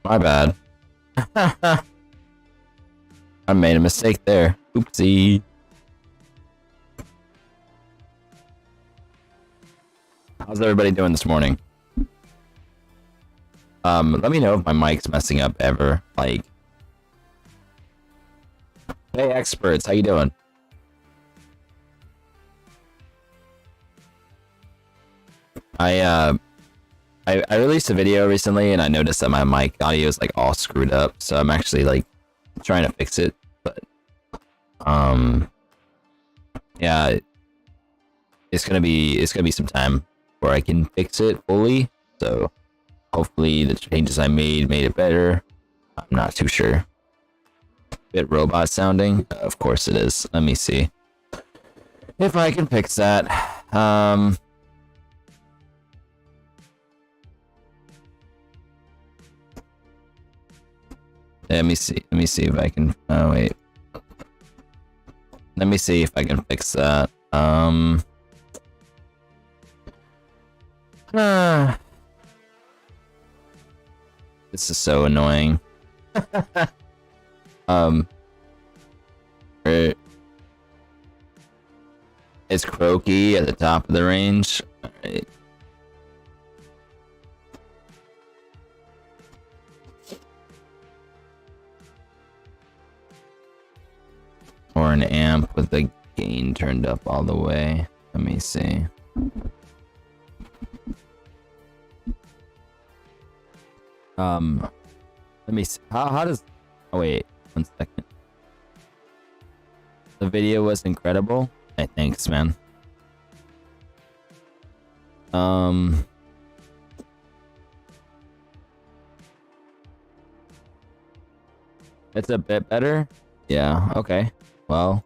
My bad. I made a mistake there. Oopsie. How's everybody doing this morning? Let me know if my mic's messing up ever. Like, hey experts, how you doing? I released a video recently and I noticed that my mic audio is like all screwed up, so I'm actually like trying to fix it, but yeah, it's gonna be some time before I can fix it fully, so hopefully the changes I made it better. I'm not too sure. Bit robot sounding? Of course it is. Let me see if I can fix that. Let me see if I can. Oh wait. Let me see if I can fix that. This is so annoying. It's croaky at the top of the range. Alright. Or an amp with the gain turned up all the way. Let me see. Let me see. How does... Oh wait, 1 second. The video was incredible. Hey, thanks, man. It's a bit better. Yeah, okay. Well,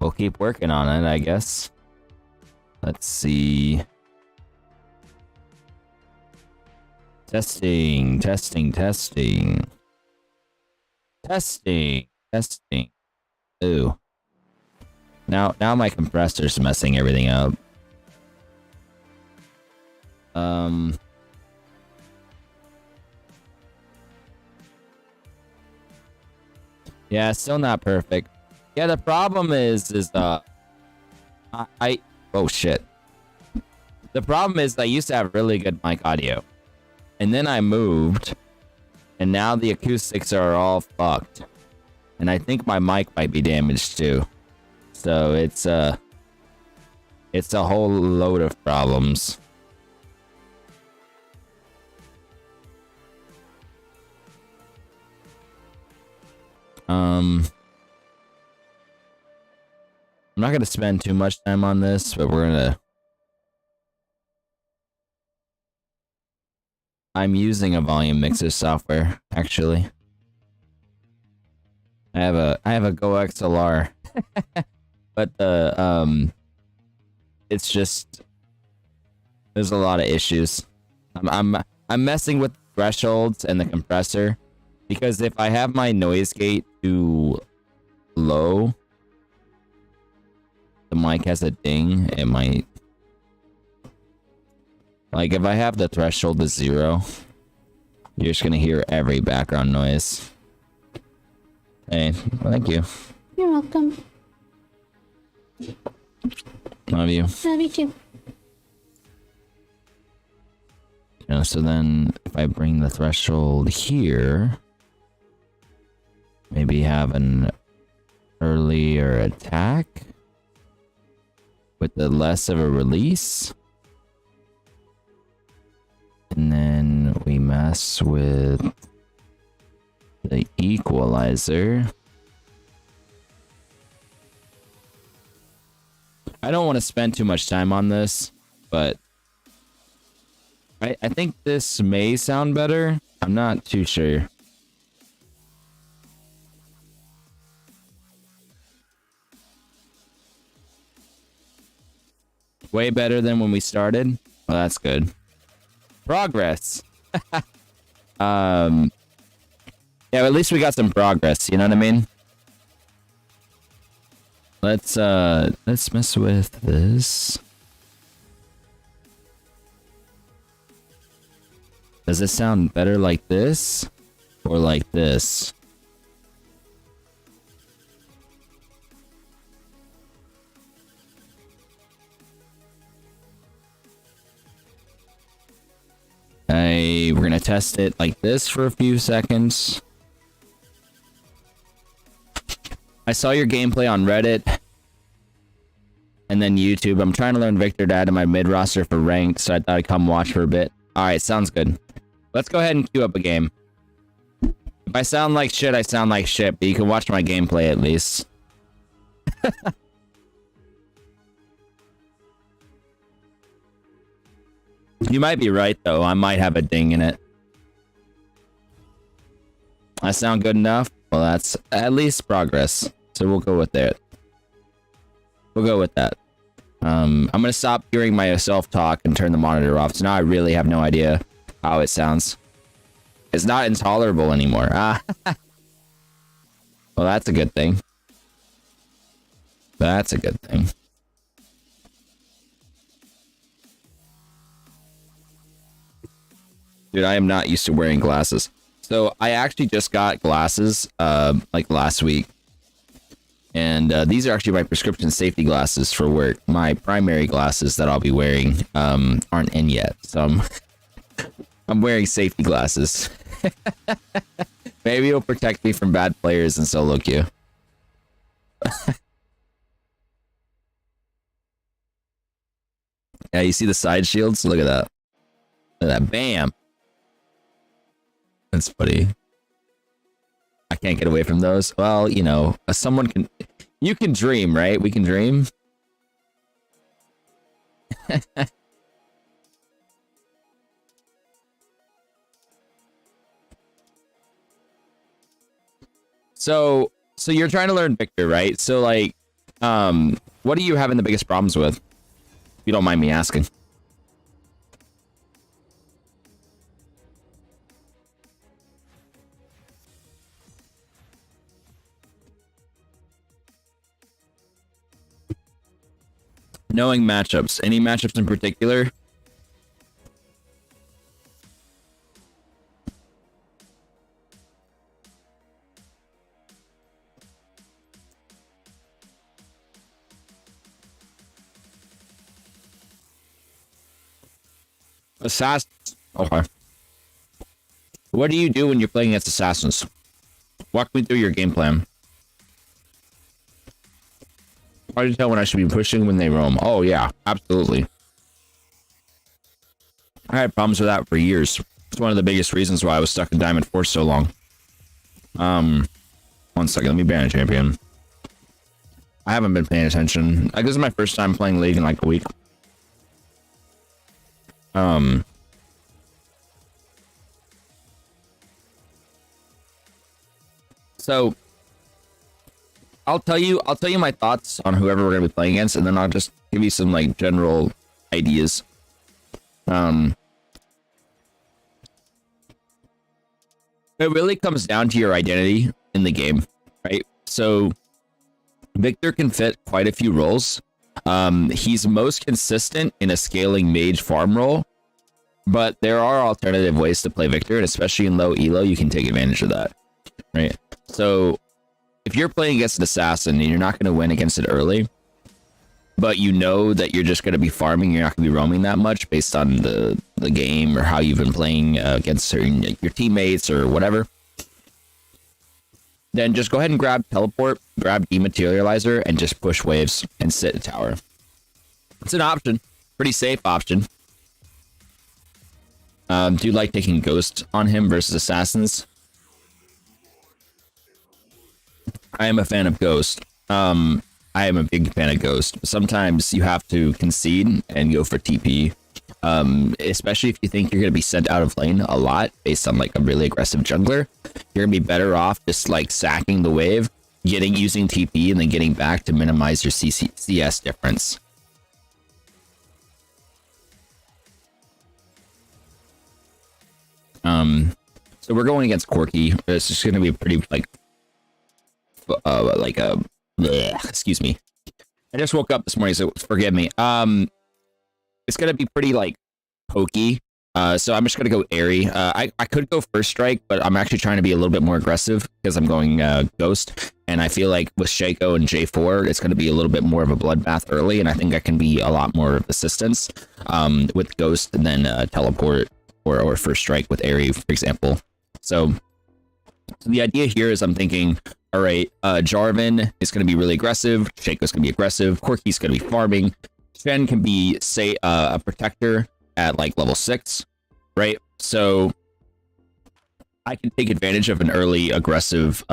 we'll keep working on it, I guess. Let's see. Testing. Ooh. Now my compressor's messing everything up. Yeah, still not perfect. Yeah, the problem is oh shit. The problem is I used to have really good mic audio. And then I moved, and now the acoustics are all fucked. And I think my mic might be damaged too. So it's a whole load of problems. I'm not gonna spend too much time on this, but I'm using a volume mixer software, actually. I have a Go XLR. But it's just there's a lot of issues. I'm messing with thresholds and the compressor, because if I have my noise gate too low, the mic has a ding. It might, like, if I have the threshold to 0, you're just gonna hear every background noise. Hey, thank you. You're welcome. Love you. Love you too. You know, so then if I bring the threshold here, maybe have an earlier attack with the less of a release. And then we mess with the equalizer. I don't want to spend too much time on this, but I think this may sound better. I'm not too sure. Way better than when we started. Well, that's good. Progress. Yeah, at least we got some progress, you know what I mean? Let's mess with this. Does it sound better like this? Or like this. We're gonna test it like this for a few seconds. I saw your gameplay on Reddit and then YouTube. I'm trying to learn Viktor to add to my mid roster for ranked, so I thought I'd come watch for a bit. Alright, sounds good. Let's go ahead and queue up a game. If I sound like shit, I sound like shit, but you can watch my gameplay at least. You might be right, though. I might have a ding in it. I sound good enough? Well, that's at least progress. So we'll go with that. We'll go with that. I'm going to stop hearing myself talk and turn the monitor off. So now I really have no idea how it sounds. It's not intolerable anymore. Well, that's a good thing. That's a good thing. Dude, I am not used to wearing glasses. So I actually just got glasses like last week. And these are actually my prescription safety glasses for work. My primary glasses that I'll be wearing aren't in yet. So I'm wearing safety glasses. Maybe it'll protect me from bad players in solo queue. Yeah, you see the side shields? Look at that. Look at that. Bam. That's funny. I can't get away from those. Well, you know, someone can... You can dream, right? We can dream. So you're trying to learn Viktor, right? So, like, what are you having the biggest problems with? If you don't mind me asking. Knowing matchups. Any matchups in particular? Assassins. Okay. What do you do when you're playing against assassins? Walk me through your game plan. Hard to tell when I should be pushing when they roam. Oh, yeah. Absolutely. I had problems with that for years. It's one of the biggest reasons why I was stuck in Diamond 4 so long. 1 second. Let me ban a champion. I haven't been paying attention. Like, this is my first time playing League in like a week. So I'll tell you my thoughts on whoever we're gonna be playing against, and then I'll just give you some like general ideas. It really comes down to your identity in the game, right? So Viktor can fit quite a few roles. He's most consistent in a scaling mage farm role, but there are alternative ways to play Viktor, and especially in low elo, you can take advantage of that, right? So if you're playing against an assassin and you're not going to win against it early, but you know that you're just going to be farming, you're not going to be roaming that much based on the game or how you've been playing against certain your teammates or whatever, then just go ahead and grab teleport, grab dematerializer, and just push waves and sit a tower. It's an option, pretty safe option. Do you like taking ghost on him versus assassins? I am a fan of Ghost. I am a big fan of Ghost. Sometimes you have to concede and go for TP. Especially if you think you're going to be sent out of lane a lot based on like a really aggressive jungler. You're going to be better off just like sacking the wave, using TP, and then getting back to minimize your CS difference. So we're going against Corki. It's just going to be pretty like excuse me. I just woke up this morning, so forgive me. It's gonna be pretty like pokey So I'm just gonna go airy. I could go first strike, but I'm actually trying to be a little bit more aggressive because I'm going ghost, and I feel like with Shaco and J4, it's gonna be a little bit more of a bloodbath early, and I think I can be a lot more of assistance with ghost than teleport or first strike with airy, for example. So the idea here is I'm thinking, all right, Jarvan is going to be really aggressive. Shaco's going to be aggressive. Corki's going to be farming. Shen can be, say, a protector at like level 6, right? So I can take advantage of an early aggressive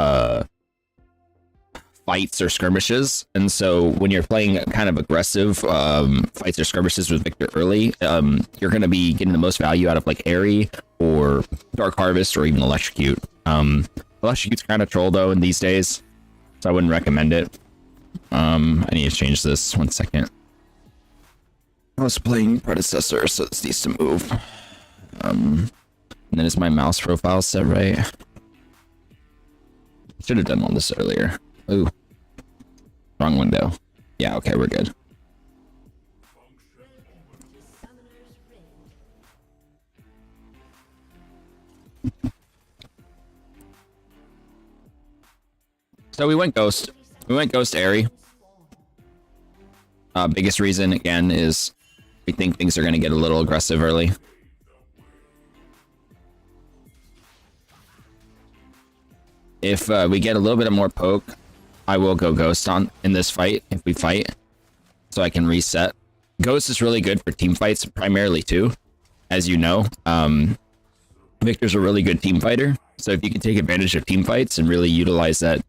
fights or skirmishes. And so when you're playing kind of aggressive fights or skirmishes with Viktor early, you're going to be getting the most value out of like airy or dark harvest or even electrocute. Electrocute's kind of troll though in these days, so I wouldn't recommend it. I need to change this 1 second. I was playing predecessor, so this needs to move. And then is my mouse profile set right? Should have done all this earlier. Ooh. Wrong window. Yeah, okay, we're good. So we went ghost. We went ghost airy. Biggest reason, again, is we think things are going to get a little aggressive early. If we get a little bit of more poke, I will go ghost on in this fight if we fight, so I can reset. Ghost is really good for team fights, primarily too, as you know. Viktor's a really good team fighter, so if you can take advantage of team fights and really utilize that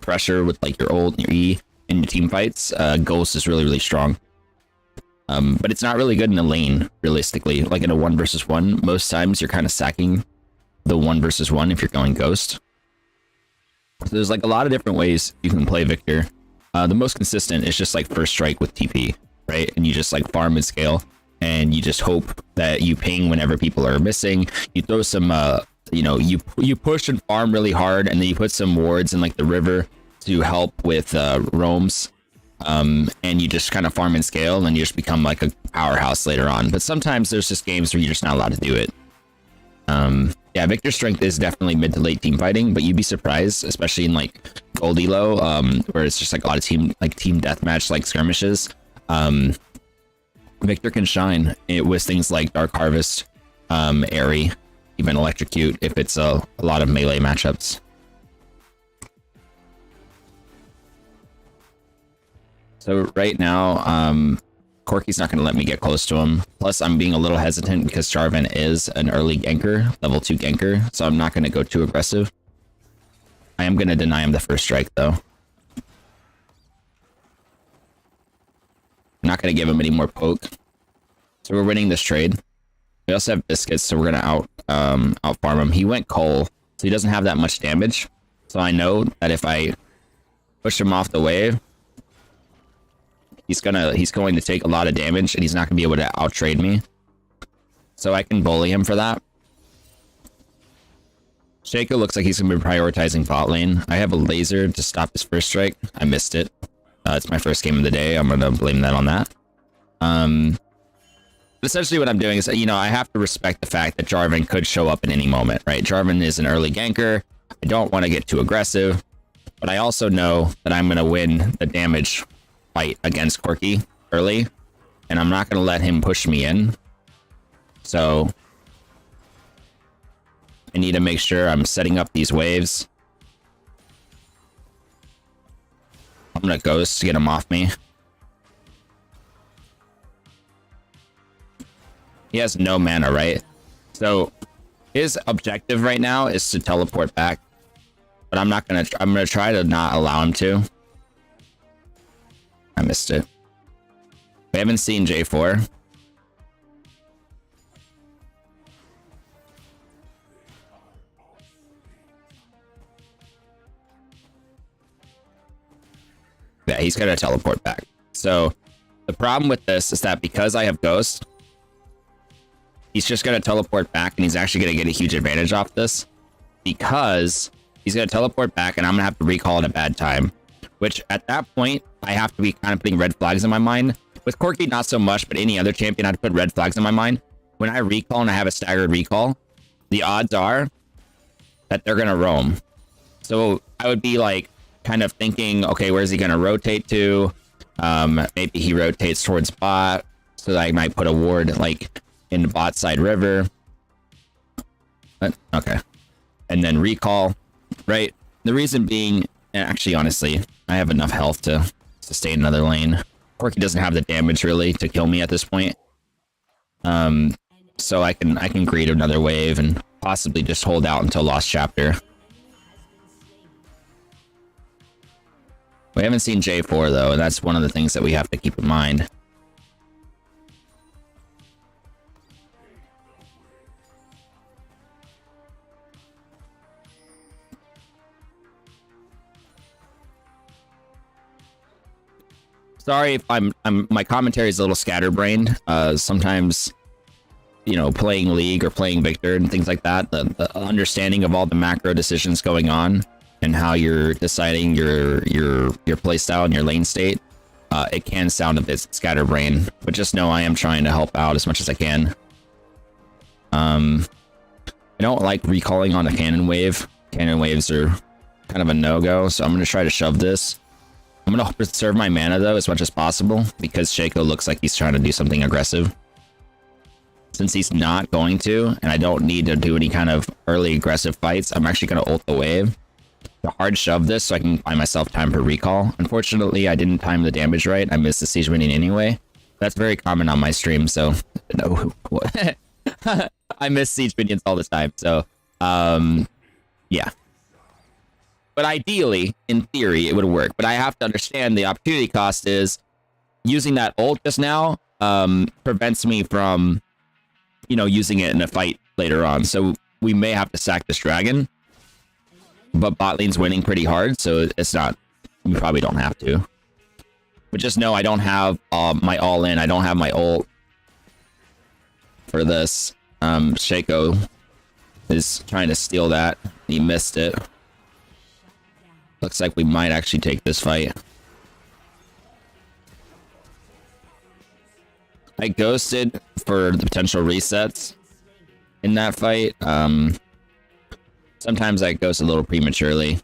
pressure with like your ult and your E in your team fights, Ghost is really, really strong. But it's not really good in a lane, realistically. Like in a 1 versus 1, most times you're kind of sacking the 1 versus 1 if you're going Ghost. So there's like a lot of different ways you can play Viktor. The most consistent is just like first strike with TP, right? And you just like farm and scale, and you just hope that you ping whenever people are missing. You throw some, you know, you push and farm really hard, and then you put some wards in like the river to help with roams. And you just kind of farm and scale, and then you just become like a powerhouse later on. But sometimes there's just games where you're just not allowed to do it. Yeah, Viktor's strength is definitely mid to late team fighting, but you'd be surprised, especially in like gold elo, where it's just like a lot of team deathmatch like skirmishes. Viktor can shine it with things like dark harvest, airy, even electrocute if it's a lot of melee matchups. So right now, Corki's not going to let me get close to him. Plus, I'm being a little hesitant because Jarvan is an early ganker, level 2 ganker, so I'm not going to go too aggressive. I am going to deny him the first strike, though. I'm not going to give him any more poke. So we're winning this trade. We also have biscuits, so we're going to out farm him. He went Cole, so he doesn't have that much damage. So I know that if I push him off the wave, he's going to take a lot of damage, and he's not going to be able to outtrade me. So I can bully him for that. Shaco looks like he's going to be prioritizing bot lane. I have a laser to stop his first strike. I missed it. It's my first game of the day. I'm going to blame that on that. Essentially what I'm doing is, you know, I have to respect the fact that Jarvan could show up at any moment, right? Jarvan is an early ganker. I don't want to get too aggressive, but I also know that I'm going to win the damage fight against Corki early, and I'm not going to let him push me in. So I need to make sure I'm setting up these waves. I'm going to ghost to get him off me. He has no mana, right? So his objective right now is to teleport back, but I'm not going to, I'm going to try to not allow him to. I missed it. We haven't seen J4. Yeah, he's gonna teleport back. So the problem with this is that because I have Ghost, he's just gonna teleport back, and he's actually gonna get a huge advantage off this, because he's gonna teleport back, and I'm gonna have to recall at a bad time. Which at that point, I have to be kind of putting red flags in my mind. With Corki, not so much, but any other champion, I'd put red flags in my mind. when I recall and I have a staggered recall, the odds are that they're gonna roam. So I would be like kind of thinking, okay, where's he gonna rotate to? Maybe he rotates towards bot, so that I might put a ward like in the bot side river. Okay, and then recall, right? The reason being, actually, honestly, I have enough health to sustain another lane. Corki doesn't have the damage really to kill me at this point. So I can create another wave and possibly just hold out until Lost Chapter. We haven't seen J4 though, and that's one of the things that we have to keep in mind. Sorry if my commentary is a little scatterbrained. Sometimes, you know, playing League or playing Viktor and things like that, the understanding of all the macro decisions going on and how you're deciding your playstyle and your lane state, it can sound a bit scatterbrained. But just know I am trying to help out as much as I can. I don't like recalling on a cannon wave. Cannon waves are kind of a no-go, so I'm going to try to shove this. I'm going to preserve my mana, though, as much as possible, because Shaco looks like he's trying to do something aggressive. Since he's not going to, and I don't need to do any kind of early aggressive fights, I'm actually going to ult the wave to hard shove this so I can buy myself time for recall. Unfortunately, I didn't time the damage right. I missed the siege minion anyway. That's very common on my stream, so... No, what? I miss siege minions all the time, so... Yeah. But ideally, in theory, it would work. But I have to understand the opportunity cost is using that ult just now prevents me from, you know, using it in a fight later on. So we may have to sack this dragon. But bot lane's winning pretty hard, so it's not... We probably don't have to. But just know I don't have my all-in. I don't have my ult for this. Shaco is trying to steal that. He missed it. Looks like we might actually take this fight. I ghosted for the potential resets in that fight. Sometimes I ghost a little prematurely.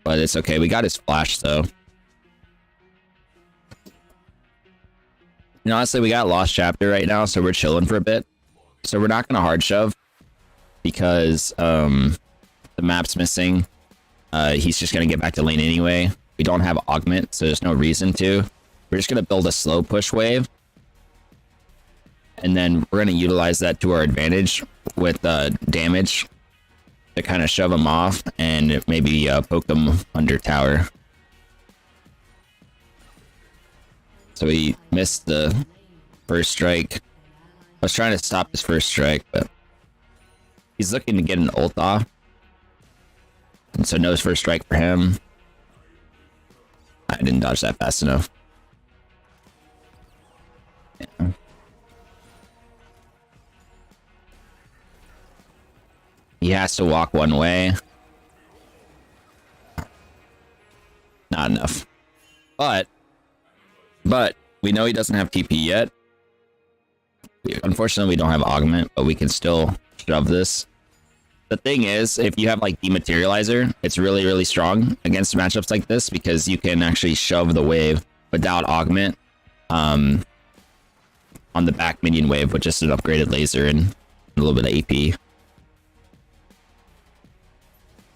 But it's okay. We got his flash, though. And honestly, we got Lost Chapter right now, so we're chilling for a bit. So we're not going to hard shove because the map's missing. He's just going to get back to lane anyway. We don't have augment, so there's no reason to. We're just going to build a slow push wave. And then we're going to utilize that to our advantage with damage to kind of shove him off and maybe poke him under tower. So he missed the first strike. I was trying to stop his first strike, but he's looking to get an ult off. And so no first strike for him. I didn't dodge that fast enough. Yeah. He has to walk one way. Not enough. But we know he doesn't have TP yet. Unfortunately, we don't have augment, but we can still shove this. The thing is, if you have like dematerializer, it's really, really strong against matchups like this because you can actually shove the wave without augment on the back minion wave with just an upgraded laser and a little bit of AP.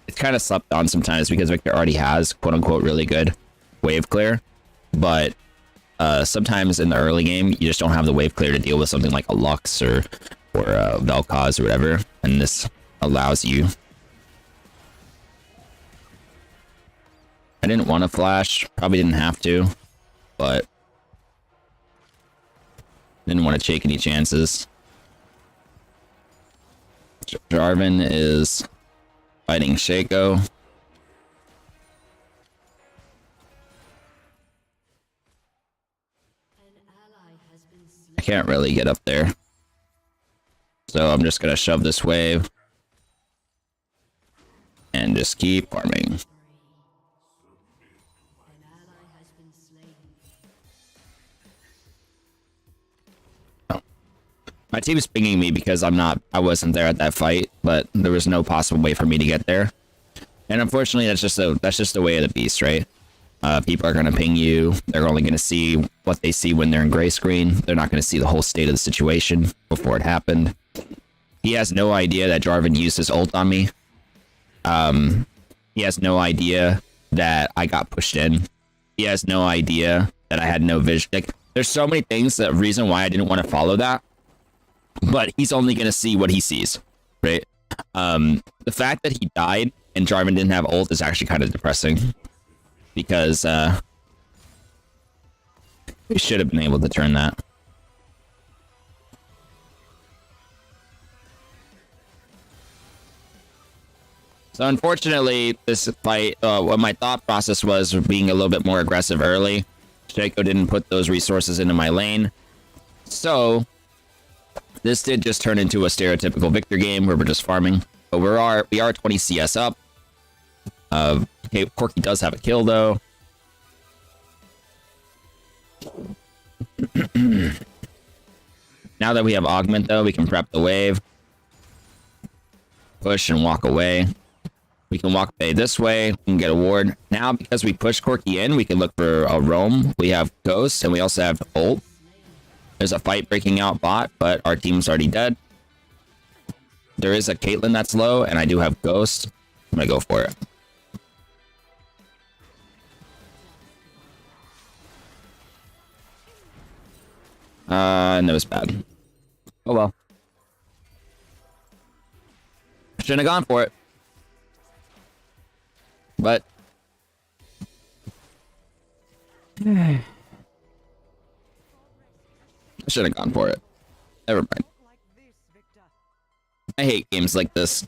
It's kind of slept on sometimes because Viktor already has quote-unquote really good wave clear, but sometimes in the early game you just don't have the wave clear to deal with something like a Lux or Vel'Koz or whatever, and this allows you. I didn't want to flash, probably didn't have to, but didn't want to take any chances. Jarvan is fighting Shaco. I can't really get up there. So I'm just gonna shove this wave. And just keep farming. My team's pinging me because I wasn't there at that fight, but there was no possible way for me to get there. And unfortunately, that's just the way of the beast, right? People are going to ping you. They're only going to see what they see when they're in gray screen. They're not going to see the whole state of the situation before it happened. He has no idea that Jarvan used his ult on me. He has no idea that I got pushed in. He has no idea that I had no vision. Like, there's so many things, that reason why I didn't want to follow that. But he's only going to see what he sees, right? The fact that he died and Jarvan didn't have ult is actually kind of depressing. Because we should have been able to turn that. So unfortunately, this fight, what my thought process was being a little bit more aggressive early. Shaco didn't put those resources into my lane. So this did just turn into a stereotypical Viktor game where we're just farming. But we are 20 CS up. Okay, Corki does have a kill though. Now that we have augment though, we can prep the wave. Push and walk away. We can walk away this way. We can get a ward. Now, because we push Corki in, we can look for a roam. We have Ghost, and we also have ult. There's a fight breaking out bot, but our team's already dead. There is a Caitlyn that's low, and I do have Ghost. I'm gonna go for it. No, it's bad. Oh well. Shouldn't have gone for it. But I should have gone for it. Never mind. I hate games like this.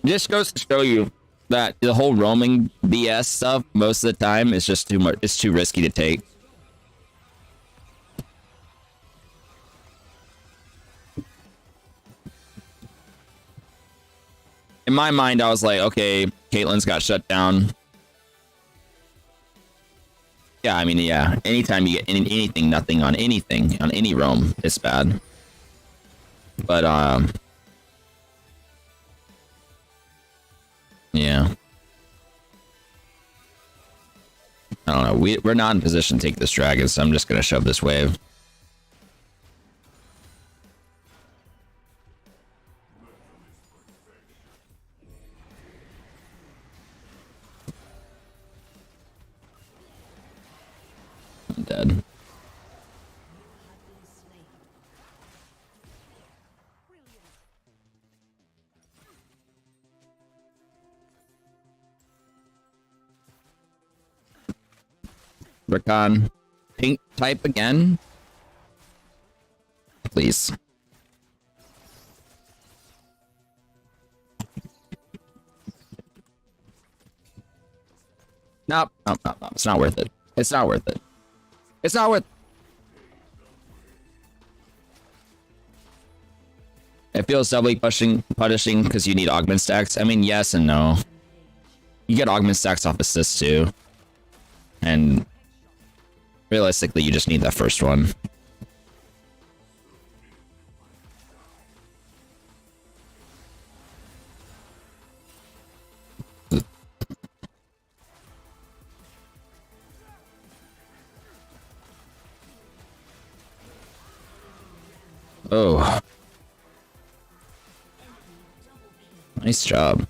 Just goes to show you that the whole roaming BS stuff most of the time is just too much. It's too risky to take. In my mind, I was like, okay, Caitlyn's got shut down. Yeah, I mean, yeah. Anytime you get anything, nothing on anything, on any roam, it's bad. But, yeah. I don't know. We're not in position to take this dragon, so I'm just going to shove this wave. I'm dead. Rakan, pink type again? Please. Nope. It's not worth it. It's not worth it. It's not worth it. Feels doubly punishing because you need augment stacks. I mean, yes and no. You get augment stacks off assists too. And realistically, you just need that first one. Oh. Nice job.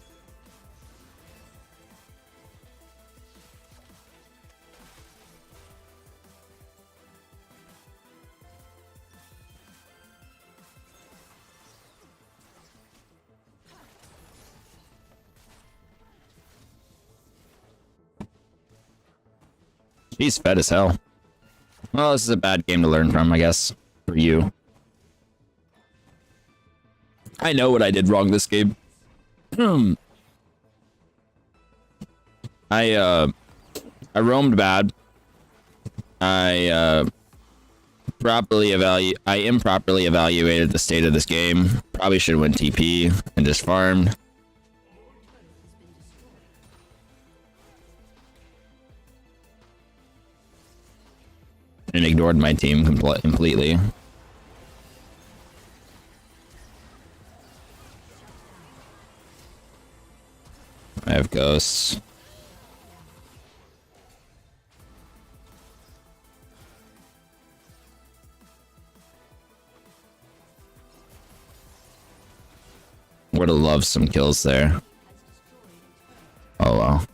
He's fed as hell. Well, this is a bad game to learn from, I guess, for you. I know what I did wrong this game. I roamed bad. I improperly evaluated the state of this game. Probably should have went TP and just farmed. and ignored my team completely. I have ghosts. Would have loved some kills there. Oh well.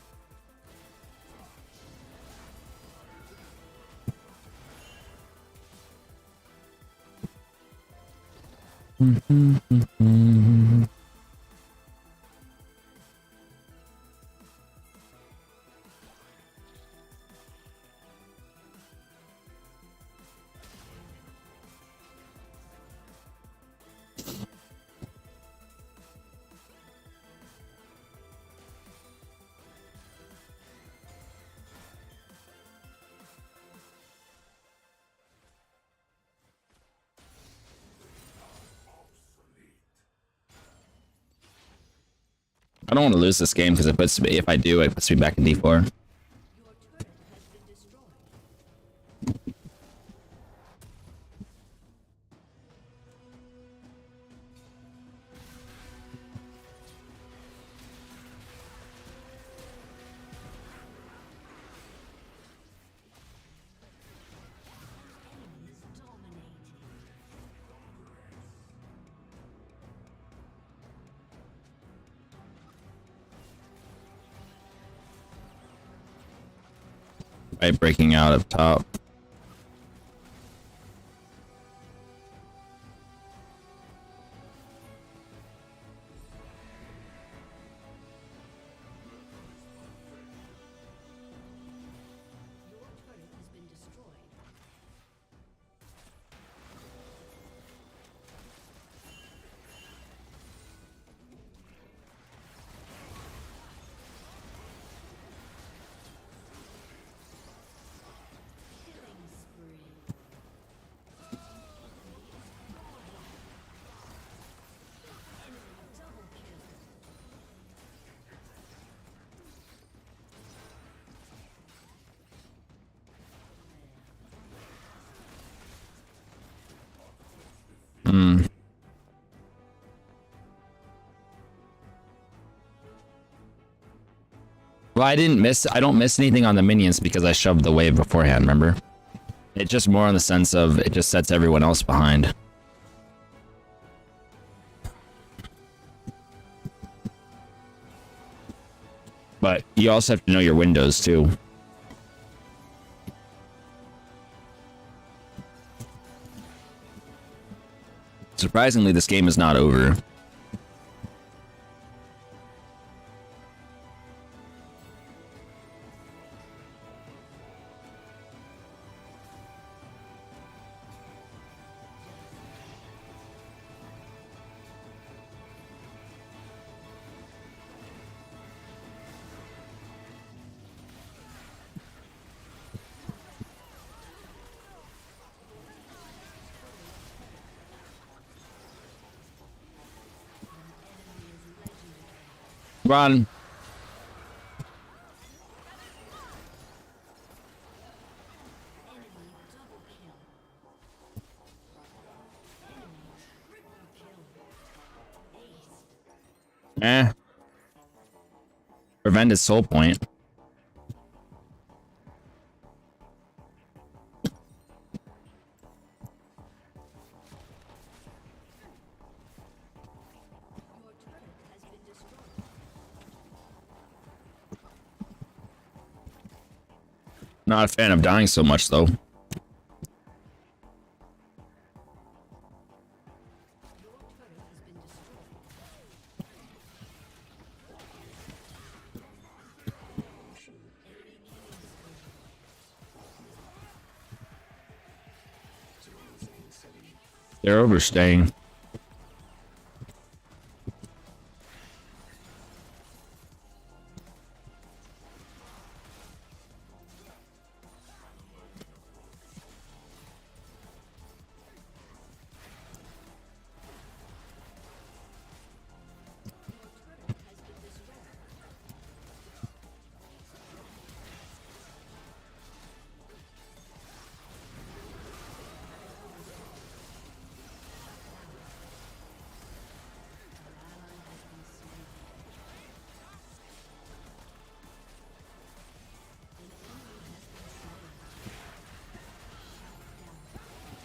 I don't want to lose this game because it puts me, if I do, it puts me back in D4. Right, breaking out up top. Well, I don't miss anything on the minions because I shoved the wave beforehand, remember? It's just more in the sense of it just sets everyone else behind. But you also have to know your windows too. Surprisingly, this game is not over. Run. Prevent his soul point. Not a fan of dying so much, though. They're overstaying.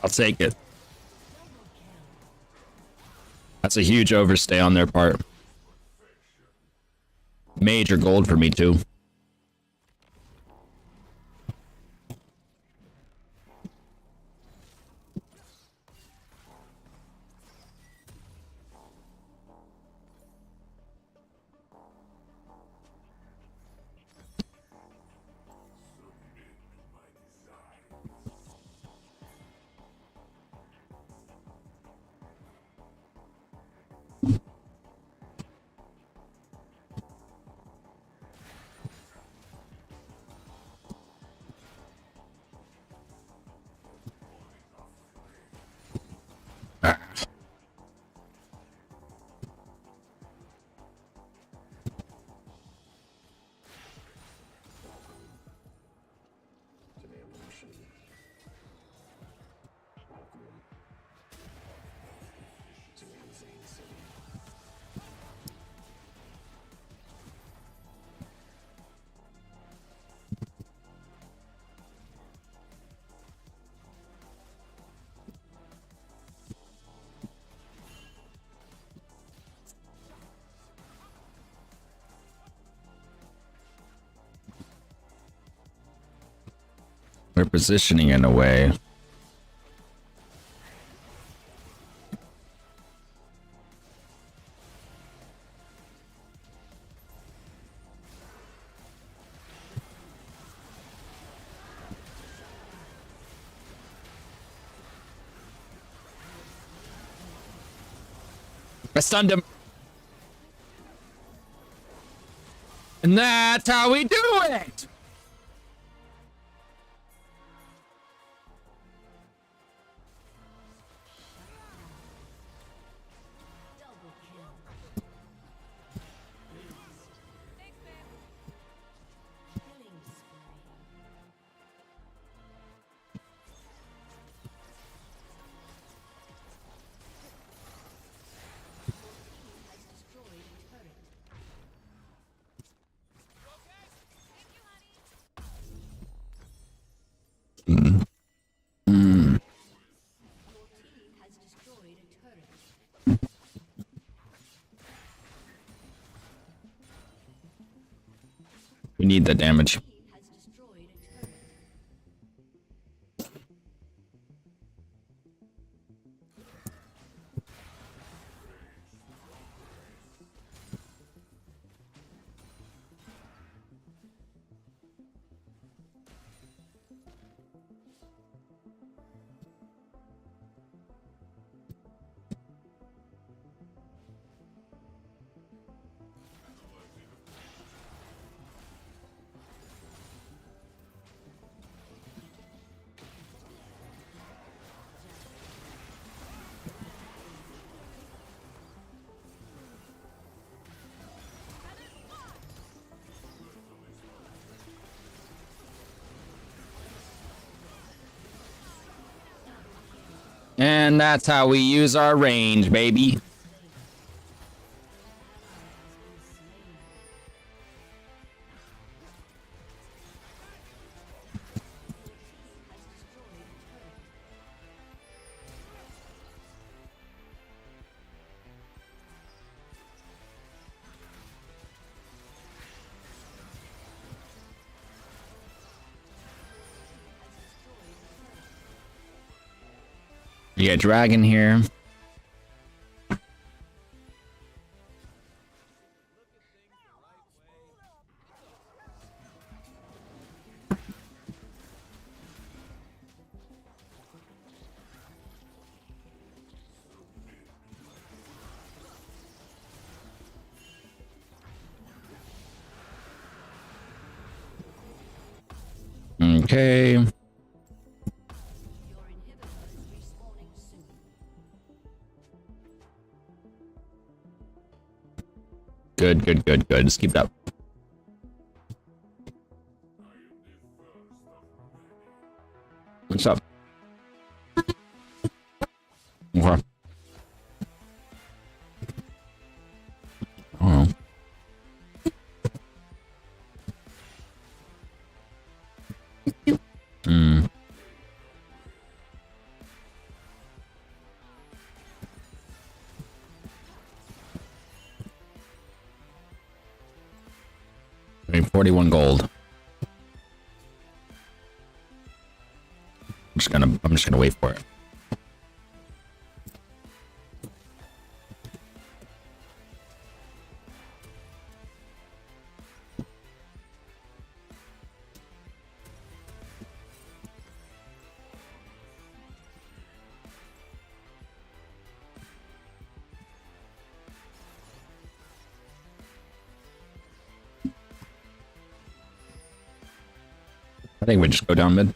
I'll take it. That's a huge overstay on their part. Major gold for me, too. We're positioning in a way. I stunned him. And that's how we do it! We need the damage. And that's how we use our range, baby. You got dragon here. Okay. Good, good, good, good. Just keep it up. What's up? Okay. Oh. 41 gold. I'm just gonna wait for it. I think we just go down mid.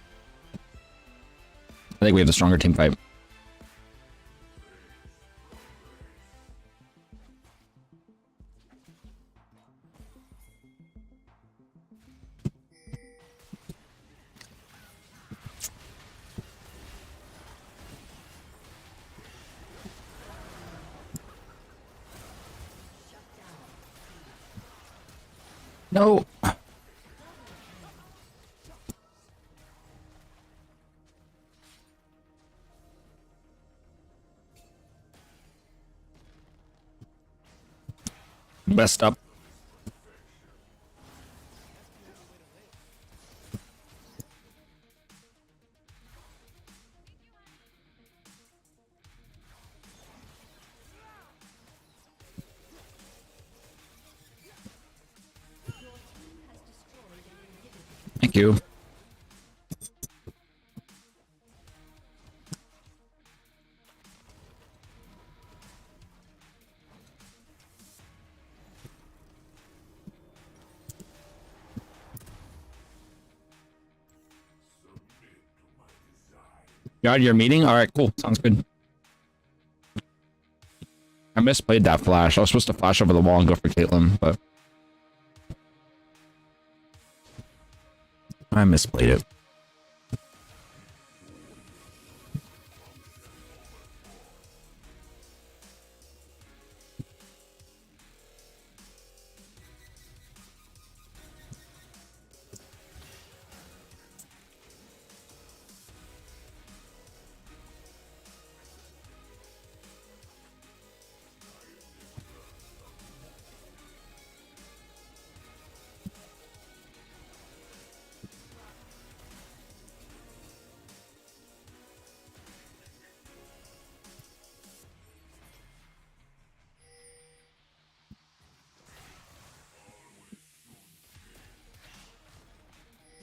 I think we have the stronger team fight. No. Messed up. Thank you. You out of your meeting? All right, cool. Sounds good. I misplayed that flash. I was supposed to flash over the wall and go for Caitlyn, but I misplayed it.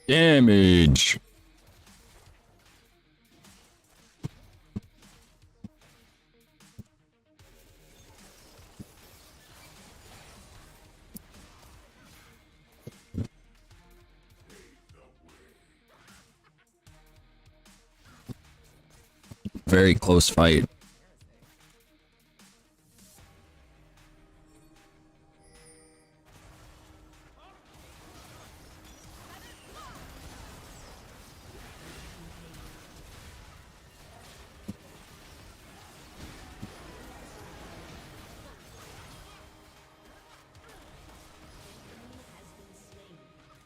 Damage. Very close fight.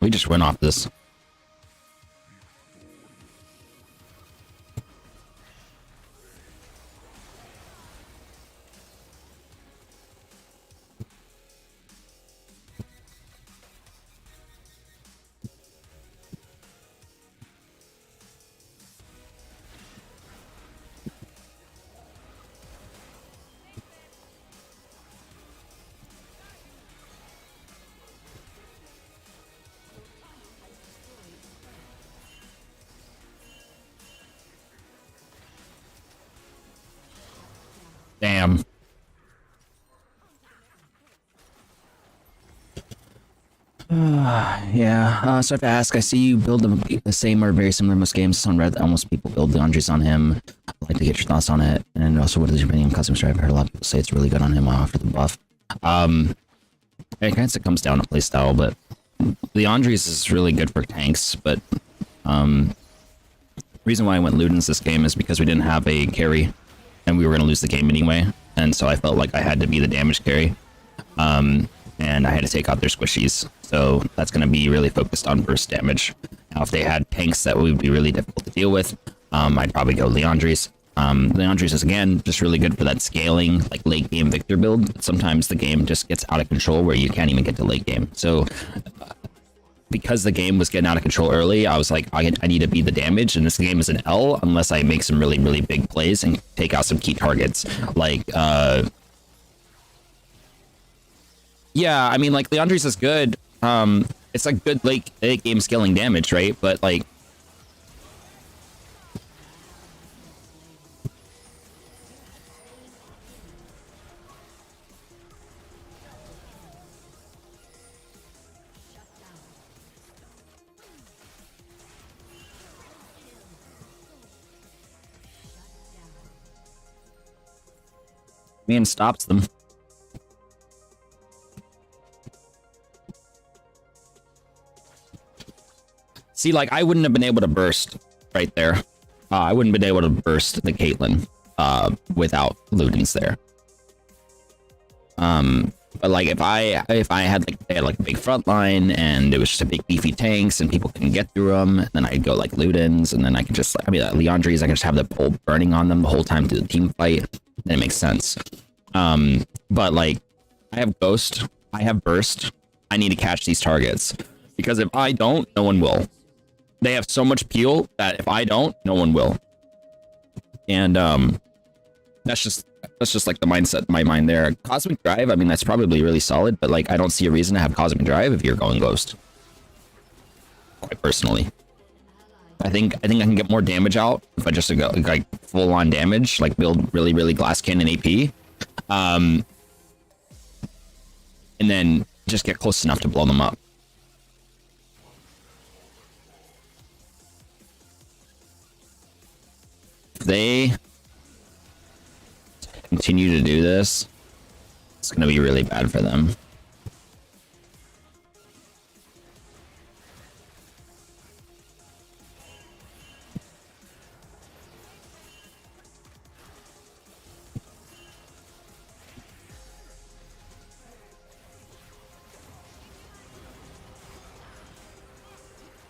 We just went off this. Damn. Yeah, so I have to ask, I see you build the same or very similar most games on Red. Almost people build the Andres on him. I'd like to get your thoughts on it. And also, what is your opinion on Custom Strive? I've heard a lot of people say it's really good on him after the buff. It kind of comes down to playstyle, but the Andres is really good for tanks, but reason why I went Ludens this game is because we didn't have a carry, and we were going to lose the game anyway, and so I felt like I had to be the damage carry. And I had to take out their squishies. So that's going to be really focused on burst damage. Now, if they had tanks that would be really difficult to deal with, I'd probably go Leandres. Leandres is, again, just really good for that scaling, like late game Viktor build. Sometimes the game just gets out of control where you can't even get to late game. So because the game was getting out of control early, I was like, I need to beat the damage, and this game is an L unless I make some really, really big plays and take out some key targets. Like, yeah, I mean, like, Leandri's is good. It's like good late game scaling damage, right? But, like, man stops them. See, like, I wouldn't have been able to burst right there. I wouldn't have been able to burst the Caitlyn without Ludens there. But like if I had like a big front line and it was just a big beefy tanks and people couldn't get through them, then I'd go like Ludens, and then I could just, I mean, Leandri's, I can just have the pole burning on them the whole time through the team fight. Then it makes sense. But like I have Ghost, I have Burst. I need to catch these targets because if I don't, no one will. They have so much peel that if I don't, no one will. And that's just like the mindset in my mind there. Cosmic Drive, I mean, that's probably really solid, but like I don't see a reason to have Cosmic Drive if you're going Ghost. Quite personally. I think I can get more damage out if I just go like full on damage, like build really glass cannon AP. And then just get close enough to blow them up. If they continue to do this, it's going to be really bad for them.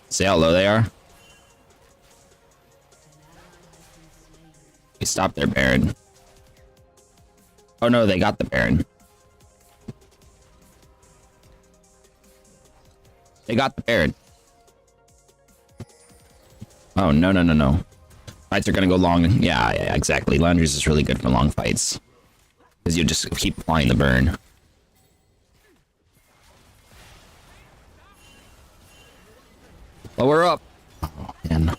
See how low they are? They stopped their Baron. Oh no, they got the Baron. They got the Baron. Oh, no. Fights are gonna go long. Yeah, exactly. Landry's is really good for long fights. Because you just keep applying the burn. Lower up. Oh, man.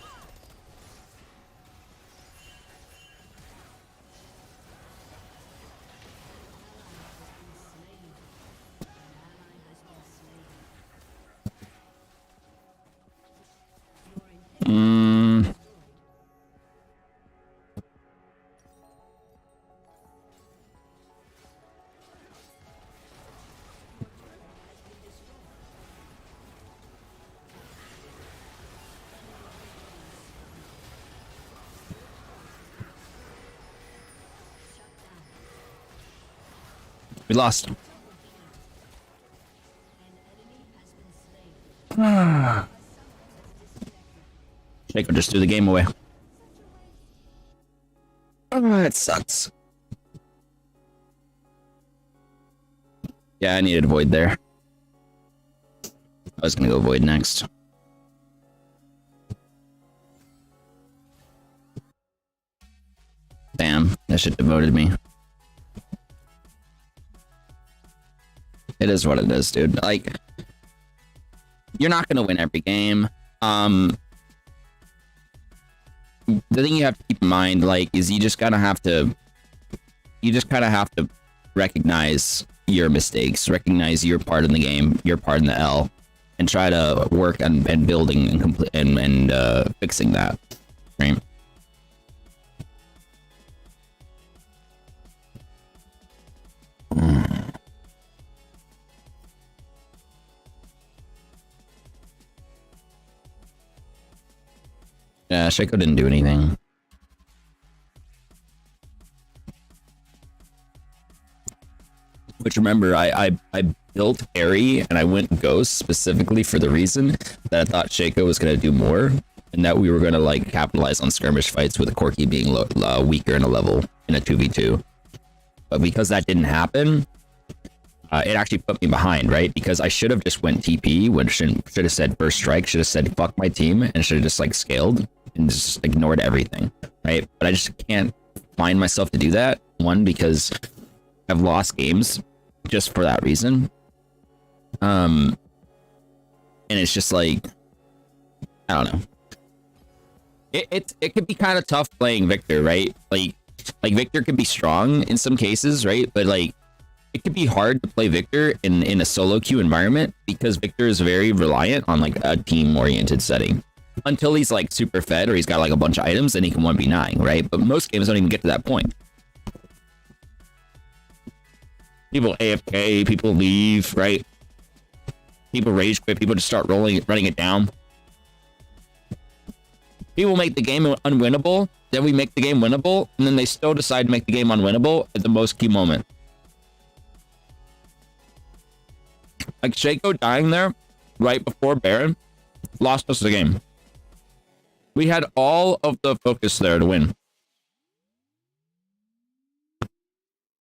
We lost. Shaco just threw the game away. Oh, it sucks. Yeah, I needed Void there. I was gonna go Void next. Damn, that shit devoted me. It is what it is, dude. Like, you're not gonna win every game. The thing you have to keep in mind, like, is you just kind of have to recognize your mistakes, recognize your part in the game, your part in the L, and try to work on and building and fixing that, right? Yeah, Shaco didn't do anything. Which, remember, I built Airy and I went Ghost specifically for the reason that I thought Shaco was going to do more and that we were going to like capitalize on skirmish fights with Corki being weaker in a level in a 2v2. But because that didn't happen, it actually put me behind, right? Because I should have just went TP, when should have said first strike, should have said fuck my team, and should have just like scaled and just ignored everything, right? But I just can't find myself to do that. One, because I've lost games just for that reason. And it's just like, I don't know. It could be kind of tough playing Viktor, right? Like Viktor could be strong in some cases, right? But like, it could be hard to play Viktor in a solo queue environment because Viktor is very reliant on like a team-oriented setting. Until he's like super fed or he's got like a bunch of items, then he can 1v9, right? But most games don't even get to that point. People AFK, people leave, right? People rage quit, people just start running it down. People make the game unwinnable, then we make the game winnable, and then they still decide to make the game unwinnable at the most key moment. Like Shaco dying there right before Baron lost us the game. We had all of the focus there to win.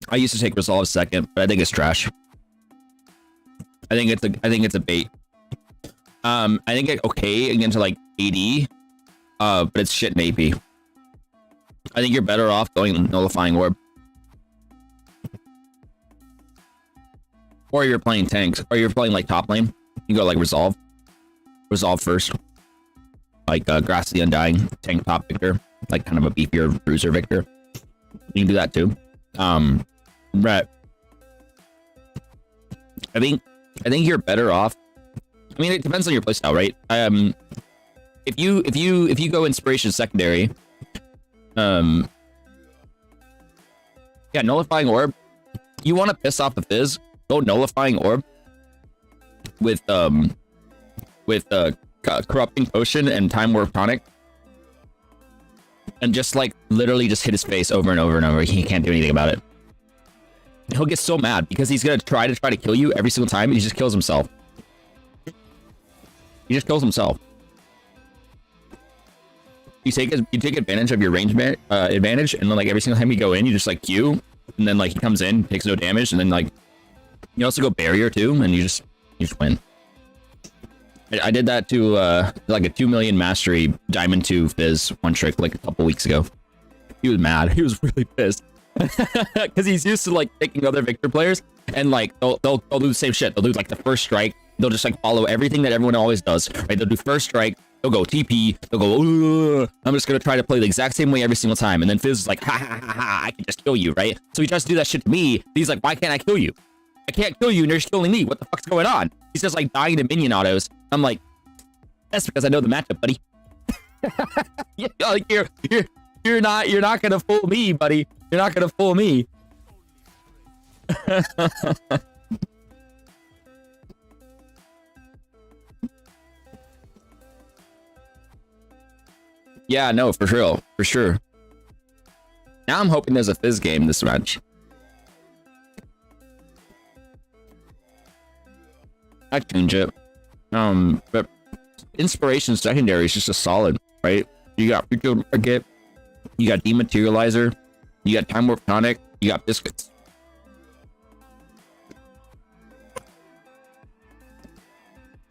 I used to take Resolve second, but I think it's trash. I think it's a bait. I think it's okay against like AD, but it's shit in AP. I think you're better off going Nullifying Orb. Or you're playing tanks, or you're playing like top lane. You go like Resolve first. Like Grass the Undying, tank top Viktor, like kind of a beefier bruiser Viktor. You can do that too. Right. I think you're better off. I mean, it depends on your playstyle, right? If you go Inspiration secondary, yeah, Nullifying Orb. You want to piss off the Fizz? Go Nullifying Orb with Corrupting Potion and Time Warp Tonic, and just like literally just hit his face over and over and over. He can't do anything about it. He'll get so mad because he's gonna try to kill you every single time, and he just kills himself. He just kills himself. You take advantage of your range advantage, and then like every single time you go in, you just like Q, and then like he comes in, takes no damage, and then like you also go barrier too, and you just win. I did that to like a 2 million mastery Diamond 2 Fizz one trick like a couple weeks ago. He was mad. He was really pissed because he's used to like taking other Viktor players, and like they'll do the same shit. They'll do like the first strike. They'll just like follow everything that everyone always does, right? They'll do first strike. They'll go TP. They'll go, I'm just gonna try to play the exact same way every single time. And then Fizz is like, ha ha ha ha, I can just kill you, right? So he tries to do that shit to me. He's like, why can't I kill you? I can't kill you, and you're just killing me. What the fuck's going on? He's just like dying to minion autos. I'm like, that's because I know the matchup, buddy. Yeah, like you're not gonna fool me, buddy. You're not gonna fool me. Yeah, no, for sure. Now I'm hoping there's a Fizz game this match. I change it. But Inspiration secondary is just a solid, right? You got Future Market, you got Dematerializer, you got Time Warp Tonic, you got Biscuits.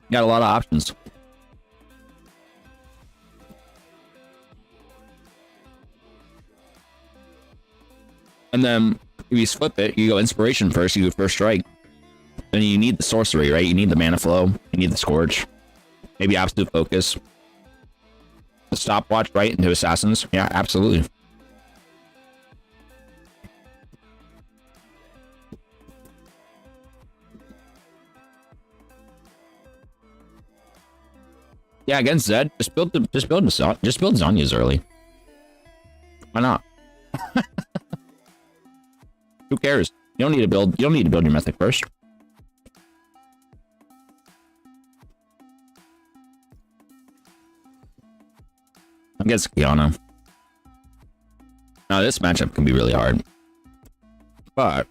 You got a lot of options. And then if you flip it, you go Inspiration first, you go First Strike. Then you need the Sorcery, right? You need the Mana Flow, you need the Scourge. Maybe Absolute Focus. The Stopwatch, right? Into Assassins. Yeah, absolutely. Yeah, against Zed, just build Zhonya's early. Why not? Who cares? You don't need to build your Mythic first. Against Kiana. Now this matchup can be really hard. But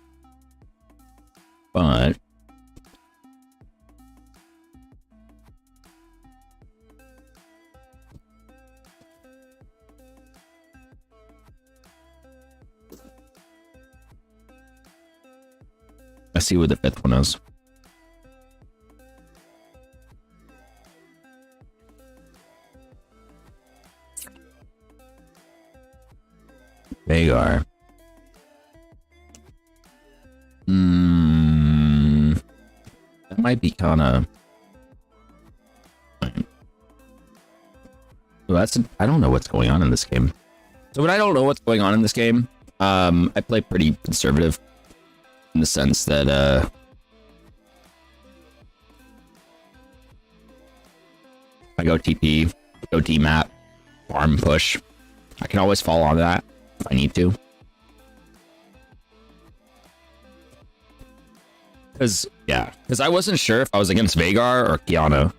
Let's see what the 5th one is. Vhagar. That might be kind of. Well, I don't know what's going on in this game. So when I don't know what's going on in this game, I play pretty conservative in the sense that I go TP, go DMAP, farm push. I can always fall on that if I need to. Because I wasn't sure if I was against Vhagar or Qiyana,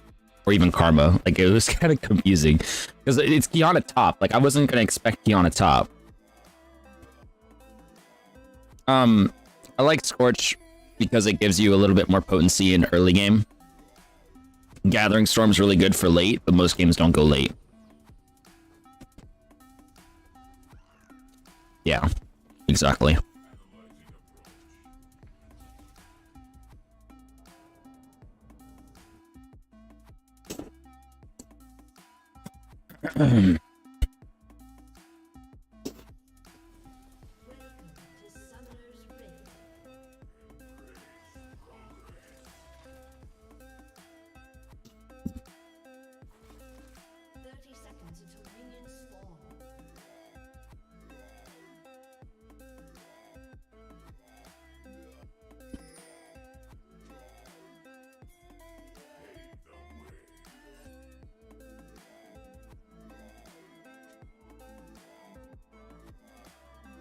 or even Karma. Like, it was kind of confusing. Because it's Qiyana top. Like, I wasn't going to expect Qiyana top. I like Scorch because it gives you a little bit more potency in early game. Gathering Storm's really good for late, but most games don't go late. Yeah, exactly.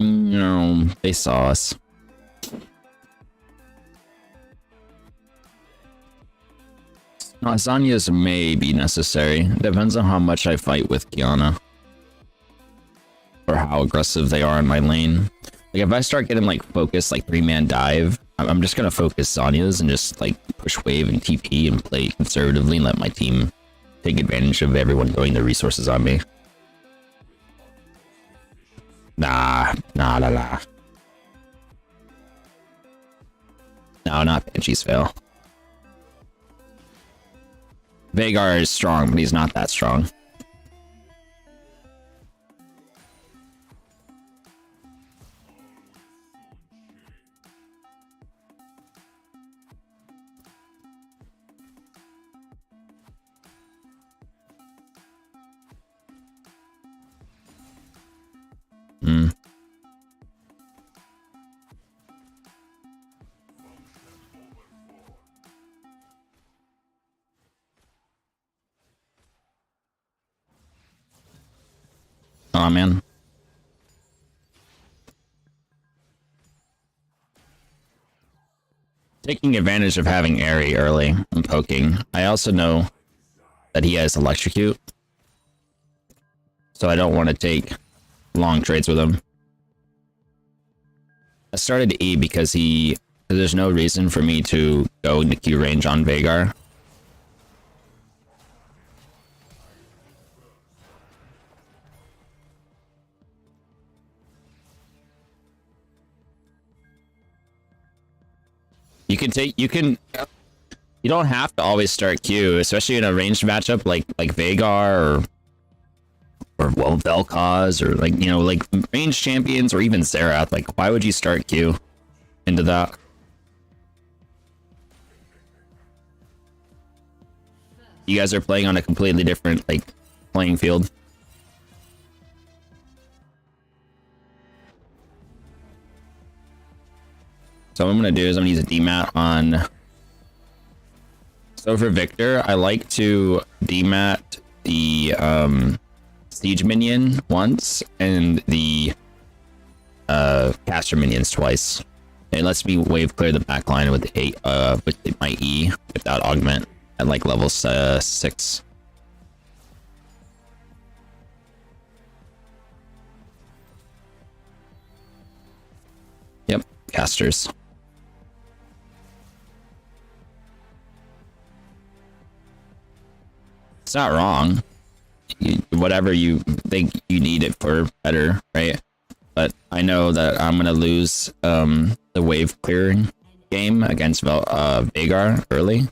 No, they saw us. Zanyas may be necessary. Depends on how much I fight with Qiyana. Or how aggressive they are in my lane. Like, if I start getting, like, focused, like, 3-man dive, I'm just gonna focus Zanyas and just, like, push wave and TP and play conservatively and let my team take advantage of everyone throwing their resources on me. Nah. No, not Banshee's fail. Vhagar is strong, but he's not that strong. Aw, man. Taking advantage of having Airy early and poking. I also know that he has Electrocute. So I don't want to take long trades with him. I started E because there's no reason for me to go into Q range on Vhagar. You don't have to always start Q, especially in a ranged matchup like Vhagar or well, Vel'Koz, or like, you know, like ranged champions, or even Xerath. Like, why would you start Q into that? You guys are playing on a completely different, like, playing field. So what I'm gonna do is I'm gonna use a DMAT on. So for Viktor, I like to DMAT the siege minion once and the caster minions twice. It lets me wave clear the backline with my E without augment at like level 6. Yep, casters. It's not wrong. Whatever you think you need it for, better, right? But I know that I'm gonna lose the wave clearing game against Veigar early.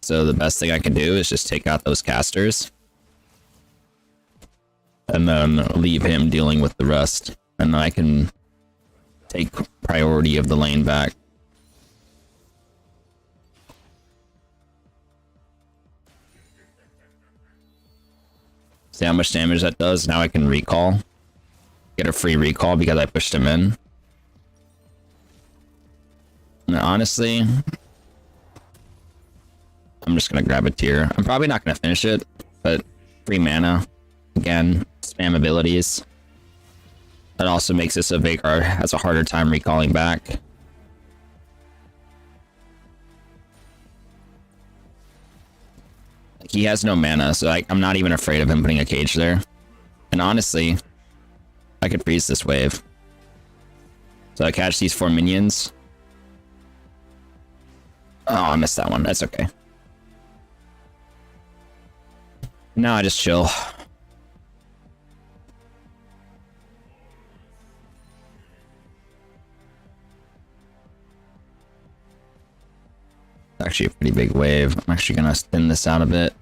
So the best thing I can do is just take out those casters. And then leave him dealing with the rest. And I can take priority of the lane back. See how much damage that does? Now I can recall. Get a free recall because I pushed him in. And honestly, I'm just gonna grab a tier. I'm probably not gonna finish it, but free mana. Again, spam abilities. That also makes it so Veigar has a harder time recalling back. He has no mana, so I'm not even afraid of him putting a cage there. And honestly, I could freeze this wave. So I catch these 4 minions. Oh, I missed that one. That's okay. Now I just chill. It's actually a pretty big wave. I'm actually gonna thin this out a bit.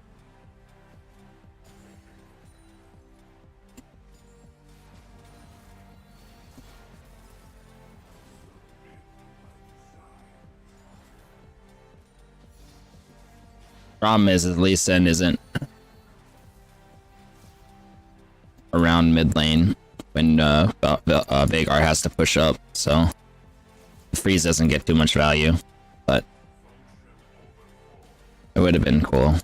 Problem is Lee Sin isn't around mid lane when Veigar has to push up, so the freeze doesn't get too much value, but it would have been cool.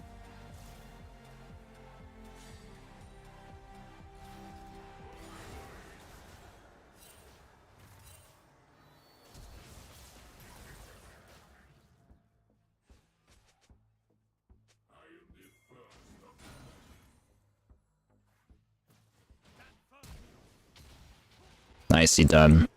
Nicely done.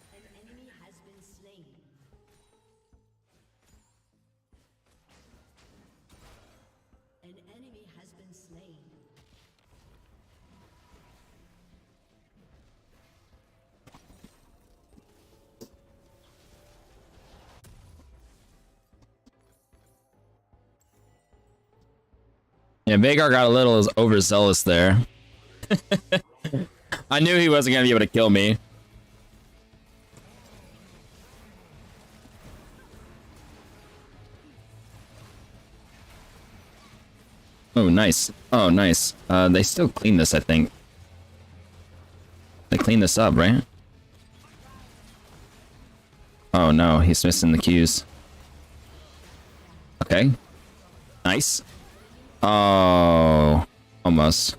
Yeah, Veigar got a little overzealous there. I knew he wasn't gonna be able to kill me. Oh, nice. Oh, nice. They still clean this, I think. They clean this up, right? Oh no, he's missing the Qs. Okay. Nice. Oh, almost.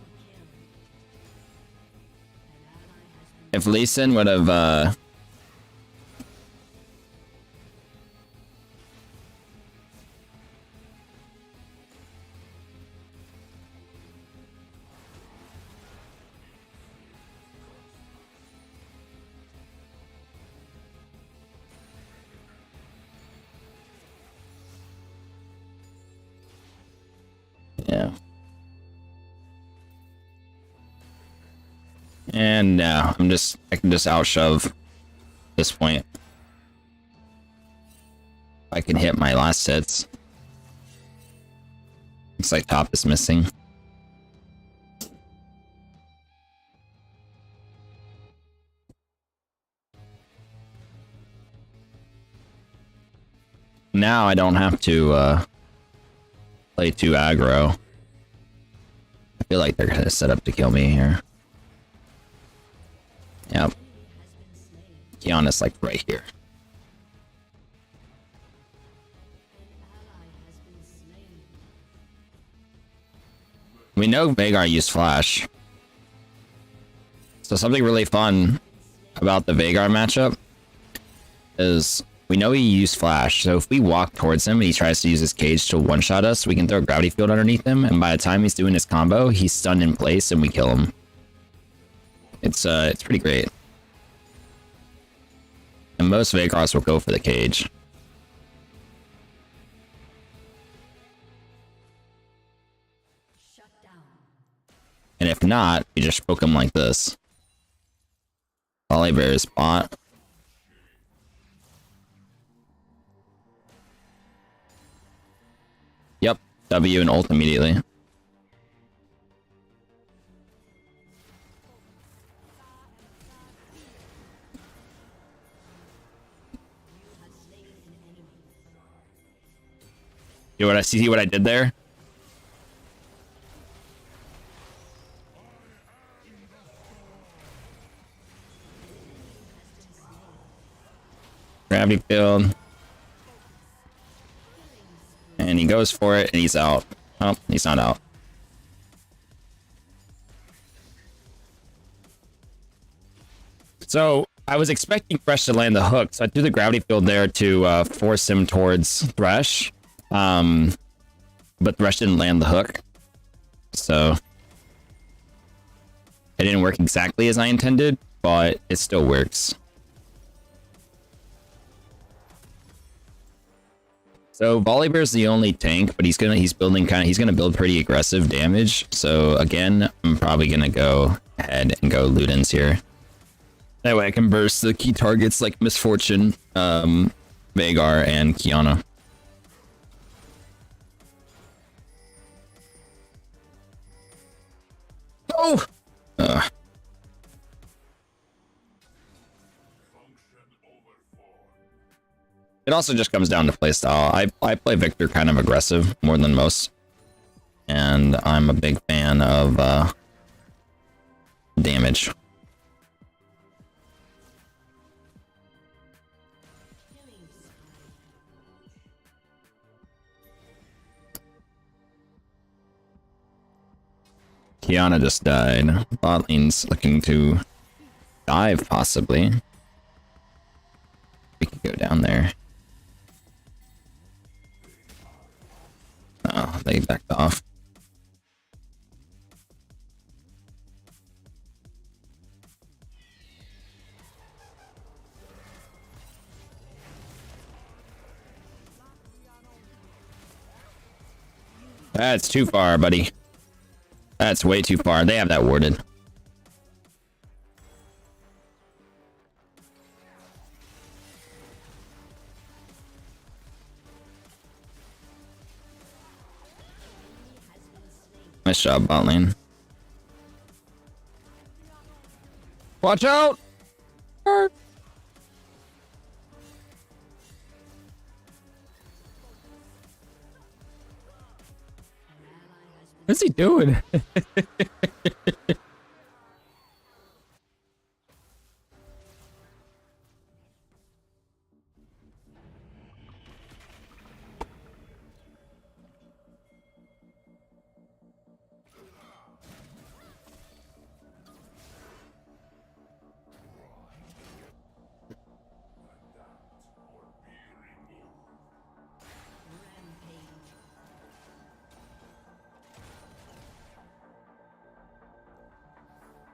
If Lee Sin would have, yeah. And now I can just outshove this point. I can hit my last hits. Looks like top is missing. Now I don't have to play too aggro. I feel like they're gonna set up to kill me here. Yep. Kiana's like right here. We know Veigar used flash. So something really fun about the Veigar matchup is we know he used flash. So if we walk towards him and he tries to use his cage to one-shot us, we can throw a gravity field underneath him, and by the time he's doing his combo, he's stunned in place and we kill him. It's pretty great. And most Veigars will go for the cage. And if not, you just poke him like this. Volibear's bot. W and ult immediately. You know what I see? What I did there? Gravity field. And he goes for it, and he's out. Oh, he's not out. So, I was expecting Thresh to land the hook, so I threw the gravity field there to force him towards Thresh. But Thresh didn't land the hook. So, it didn't work exactly as I intended, but it still works. So Volibear's the only tank, but he's gonna build pretty aggressive damage. So again, I'm probably gonna go ahead and go Ludens here. That way I can burst the key targets like Misfortune, Veigar, and Kiana. Oh! It also just comes down to playstyle. I play Viktor kind of aggressive more than most. And I'm a big fan of damage. Kiana just died. Bot lane's looking to dive, possibly. We could go down there. Oh, they backed off. That's too far, buddy. That's way too far. They have that warded. Nice job, bot lane. Watch out! What's he doing?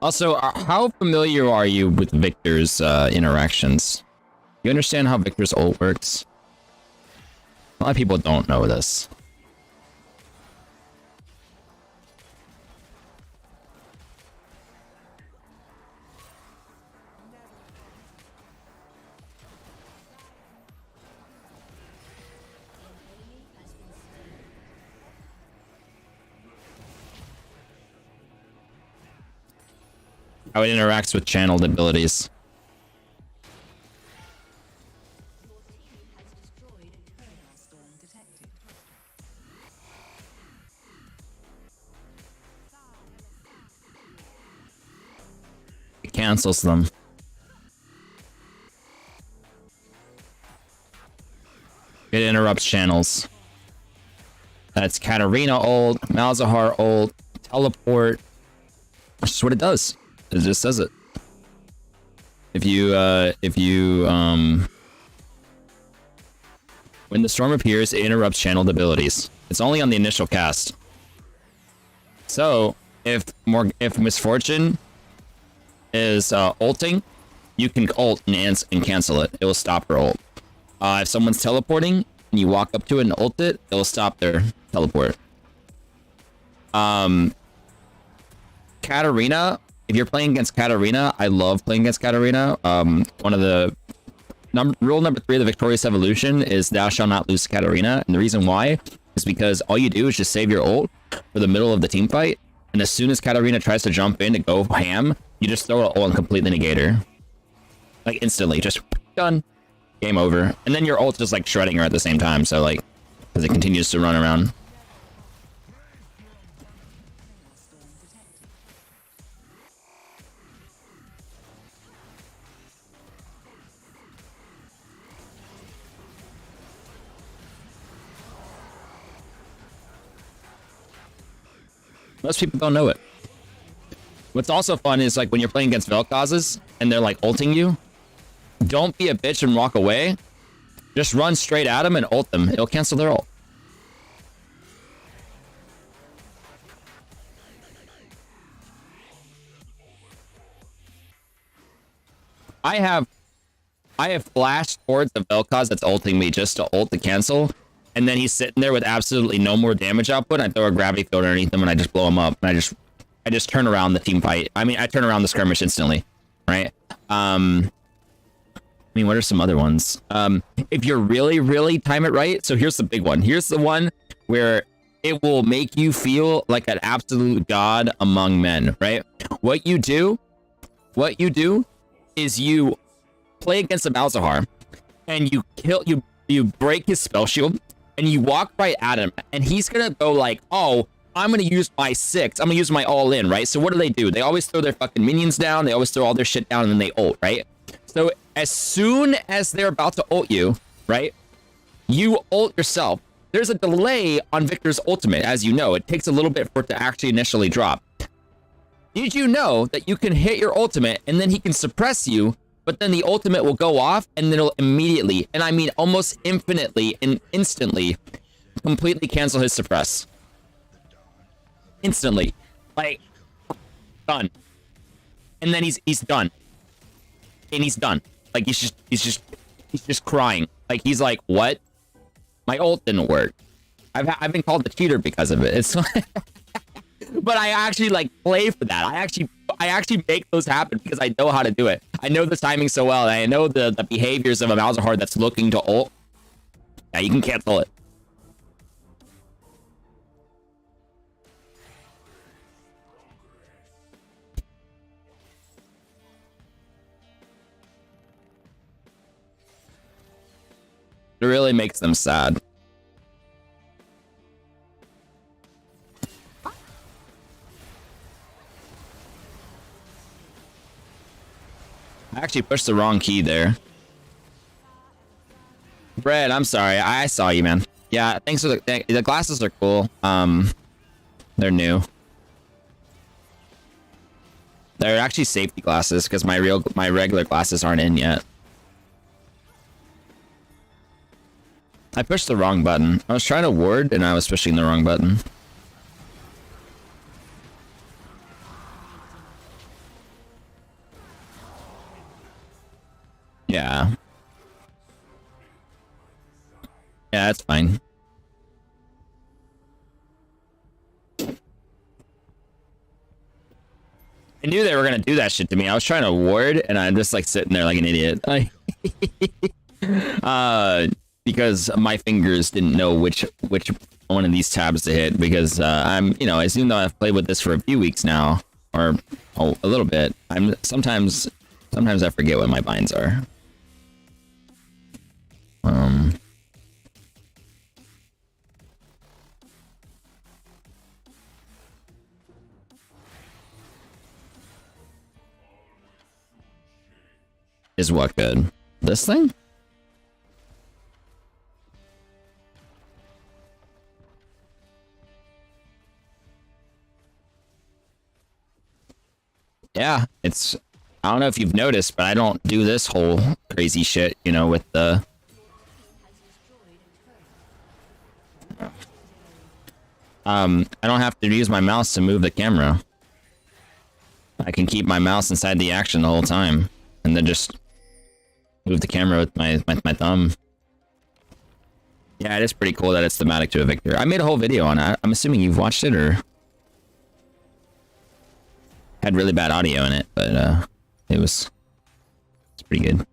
Also, how familiar are you with Viktor's interactions? You understand how Viktor's ult works? A lot of people don't know this. How it interacts with channeled abilities. It cancels them. It interrupts channels. That's Katarina ult, Malzahar ult, teleport. That's just what it does. It just says it. If you when the storm appears, it interrupts channeled abilities. It's only on the initial cast. So if Misfortune is ulting, you can ult and cancel it. It will stop her ult. If someone's teleporting and you walk up to it and ult it, it will stop their teleport. Katarina. If you're playing against Katarina, I love playing against Katarina. One of the rule number 3 of the Victorious Evolution is thou shalt not lose to Katarina. And the reason why is because all you do is just save your ult for the middle of the team fight, and as soon as Katarina tries to jump in to go ham, you just throw an ult and completely negate her. Like, instantly. Just done. Game over. And then your ult's just, like, shredding her at the same time, so, like, because it continues to run around. Most people don't know it. What's also fun is, like, when you're playing against Vel'Kozes and they're, like, ulting you, don't be a bitch and walk away. Just run straight at them and ult them. It'll cancel their ult. I have flashed towards the Vel'Koz that's ulting me just to ult to cancel, and then he's sitting there with absolutely no more damage output, and I throw a gravity field underneath him and I just blow him up, and I just turn around the team fight. I mean, I turn around the skirmish instantly, right? I mean, what are some other ones? If you're really time it right, so here's the big one. Here's the one where it will make you feel like an absolute god among men, right? What you do is you play against a Malzahar, and you break his spell shield, and you walk right at him, and he's gonna go like, oh, I'm gonna use my 6, I'm gonna use my all-in, right? So what do? They always throw their fucking minions down, they always throw all their shit down, and then they ult, right? So as soon as they're about to ult you, right, you ult yourself. There's a delay on Viktor's ultimate, as you know. It takes a little bit for it to actually initially drop. Did you know that you can hit your ultimate, and then he can suppress you, but then the ultimate will go off, and then it'll immediately, and I mean almost infinitely and instantly, completely cancel his suppress. Instantly. Like, done. And then he's done. And he's done. Like, he's just crying. Like, he's like, what? My ult didn't work. I've been called a cheater because of it. It's but I actually, like, play for that. I actually make those happen because I know how to do it. I know the timing so well, and I know the behaviors of a Malzahar that's looking to ult. Yeah, you can cancel it. It really makes them sad. I actually pushed the wrong key there. Brad, I'm sorry. I saw you, man. Yeah, thanks for the glasses are cool. They're new. They're actually safety glasses because my regular glasses aren't in yet. I pushed the wrong button. I was trying to ward and I was pushing the wrong button. Yeah. Yeah, that's fine. I knew they were gonna do that shit to me. I was trying to ward and I'm just like sitting there like an idiot. Because my fingers didn't know which one of these tabs to hit because I'm, you know, even though I've played with this for a few weeks now or a little bit, I'm sometimes I forget what my binds are. Is what good? This thing? Yeah, it's, I don't know if you've noticed, but I don't do this whole crazy shit, you know, with the... I don't have to use my mouse to move the camera. I can keep my mouse inside the action the whole time, and then just move the camera with my thumb. Yeah, it is pretty cool that it's thematic to a Viktor. I made a whole video on it. I'm assuming you've watched it, or... Had really bad audio in it, but it's pretty good.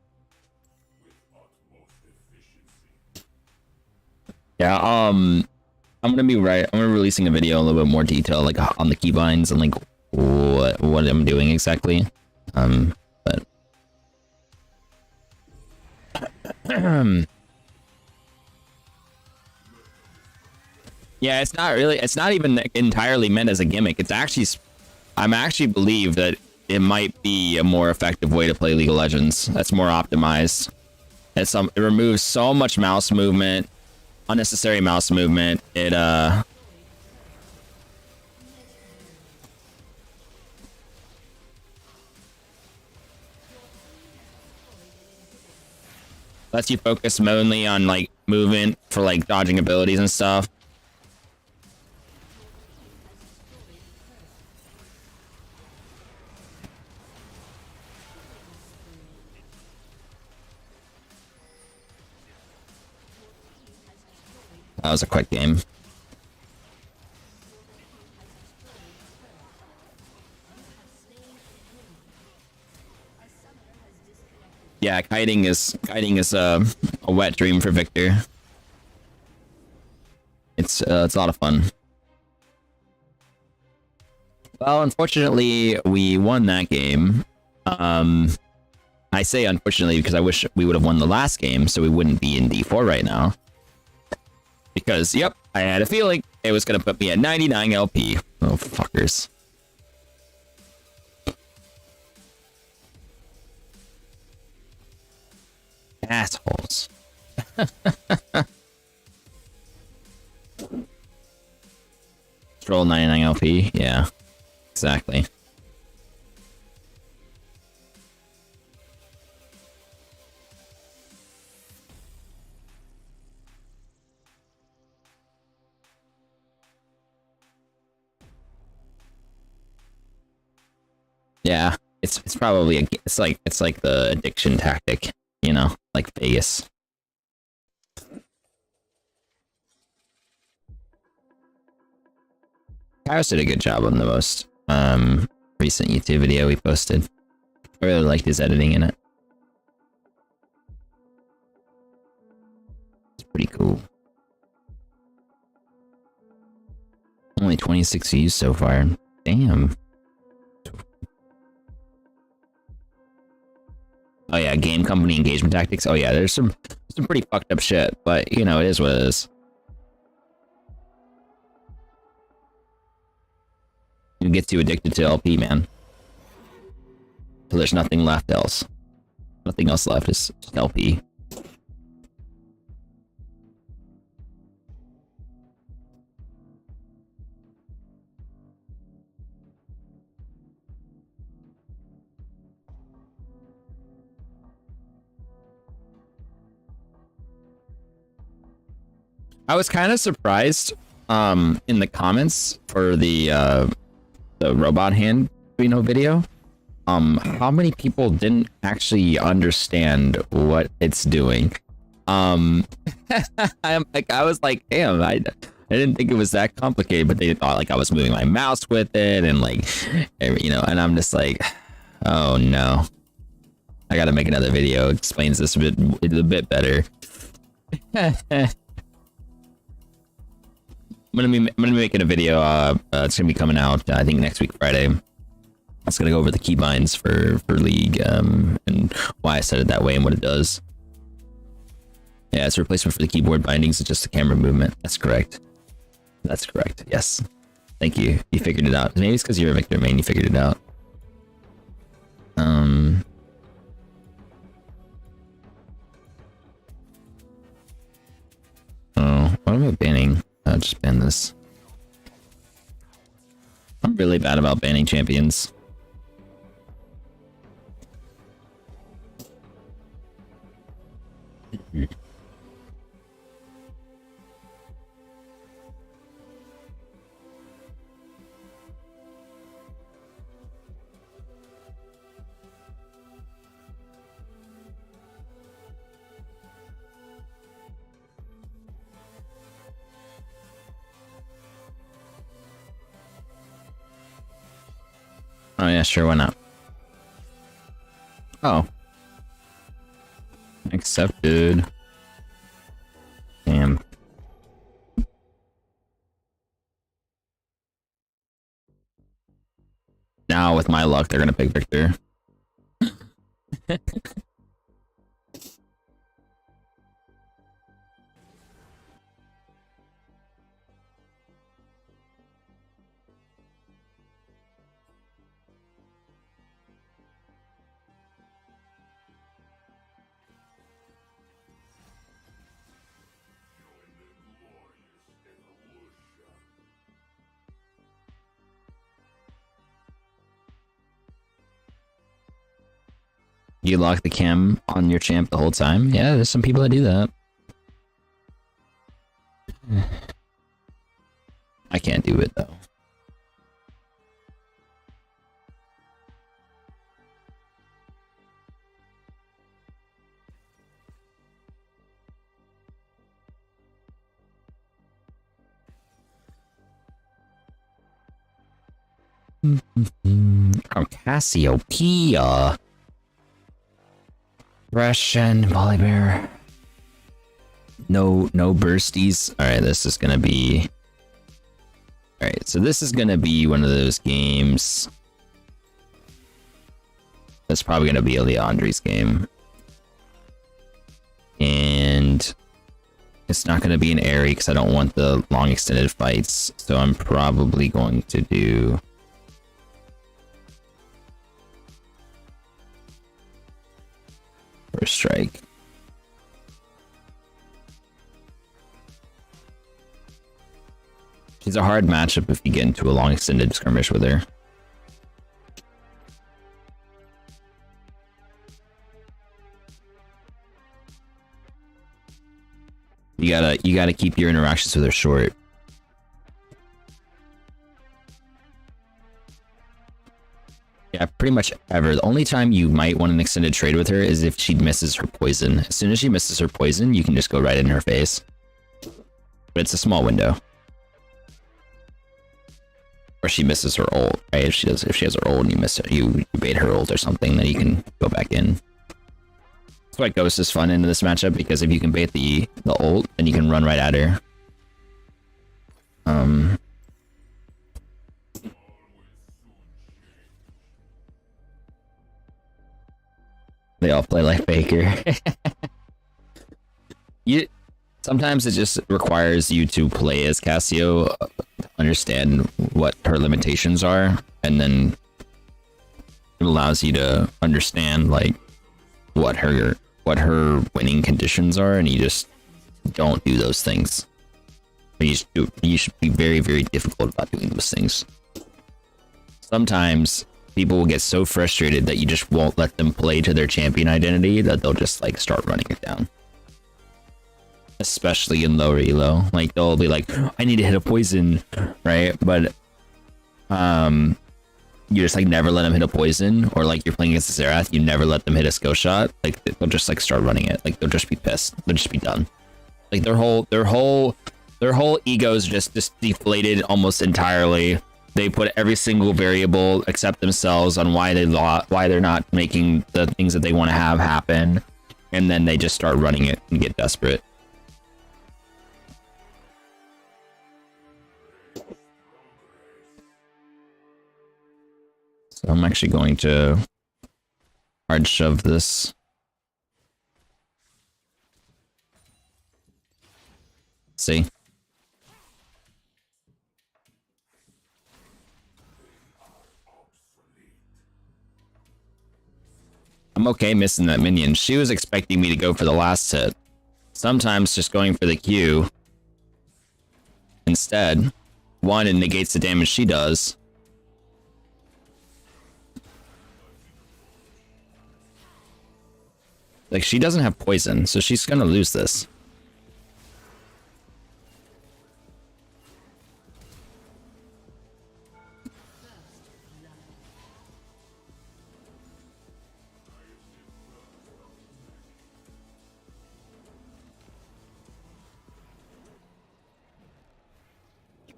Yeah, I'm gonna be releasing a video a little bit more detail, like on the keybinds and like what I'm doing exactly. But yeah, it's not even entirely meant as a gimmick. It's actually, I'm actually believe that it might be a more effective way to play League of Legends. That's more optimized. It removes so much mouse movement, unnecessary mouse movement. It lets you focus mainly on like movement for like dodging abilities and stuff. That was a quick game. Yeah, kiting is a wet dream for Viktor. It's a lot of fun. Well, unfortunately, we won that game. I say unfortunately because I wish we would have won the last game, so we wouldn't be in D4 right now. Because, yep, I had a feeling it was gonna put me at 99 LP. Oh, fuckers. Assholes. Stroll 99 LP, yeah. Exactly. Yeah, it's probably it's like the addiction tactic, you know, like Vegas. Kairos did a good job on the most recent YouTube video we posted. I really liked his editing in it. It's pretty cool. Only 26 views so far. Damn. Oh yeah, game company engagement tactics. Oh yeah, there's some pretty fucked up shit, but you know, it is what it is. It gets you addicted to LP, man. So there's nothing left else. Nothing else left is just LP. I was kind of surprised in the comments for the robot hand video how many people didn't actually understand what it's doing. I was like, damn, I didn't think it was that complicated, but they thought like I was moving my mouse with it and like, you know, and I'm just like, oh no, I gotta make another video. It explains this a bit better. I'm gonna be making a video. It's gonna be coming out I think next week Friday. It's gonna go over the keybinds for League and why I set it that way and what it does. Yeah, it's a replacement for the keyboard bindings. It's just the camera movement. That's correct. That's correct. Yes. Thank you. You figured it out. Maybe it's because you're a Viktor main. You figured it out. Oh, what about banning? I'll just ban this. I'm really bad about banning champions. Oh yeah, sure, why not? Oh. Accepted. Damn. with my luck, they're gonna pick Viktor. You lock the cam on your champ the whole time? Yeah, there's some people that do that. I can't do it though. Oh, Cassiopeia. Russian Polybear. No bursties. Alright, this is gonna be... Alright, so this is gonna be one of those games. That's probably gonna be a Leandri's game. And it's not gonna be an Airy because I don't want the long extended fights. So I'm probably going to do... First strike. She's a hard matchup if you get into a long extended skirmish with her. You gotta keep your interactions with her short. Yeah, pretty much ever. The only time you might want an extended trade with her is if she misses her poison. As soon as she misses her poison, you can just go right in her face. But it's a small window. Or she misses her ult, right? If she has her ult and you miss it, you bait her ult or something, then you can go back in. That's why Ghost is fun into this matchup, because if you can bait the ult, then you can run right at her. They all play like Baker. Sometimes it just requires you to play as Cassio, understand what her limitations are, and then it allows you to understand like what her winning conditions are, and you just don't do those things. You should be very, very difficult about doing those things. Sometimes people will get so frustrated that you just won't let them play to their champion identity that they'll just like start running it down. Especially in lower elo, like they'll be like, I need to hit a poison, right? But you just like never let them hit a poison, or like you're playing against a Xerath, you never let them hit a skill shot. Like they'll just like start running it. Like they'll just be pissed. They'll just be done. Like their whole egos just deflated almost entirely. They put every single variable except themselves on why they're not making the things that they want to have happen, and then they just start running it and get desperate. So I'm actually going to hard shove this. See? I'm okay missing that minion. She was expecting me to go for the last hit. Sometimes just going for the Q instead. One, it negates the damage she does. Like, she doesn't have poison, so she's gonna lose this.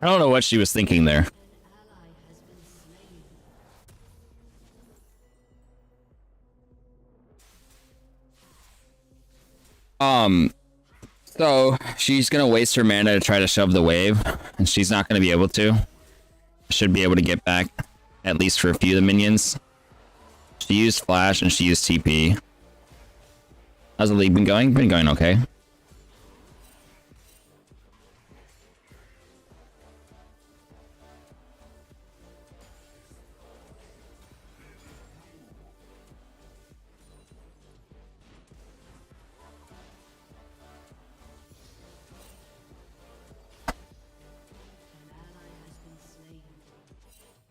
I don't know what she was thinking there. So she's gonna waste her mana to try to shove the wave, and she's not gonna be able to. Should be able to get back. at least for a few of the minions. She used flash and she used TP. How's the league been going? Been going okay.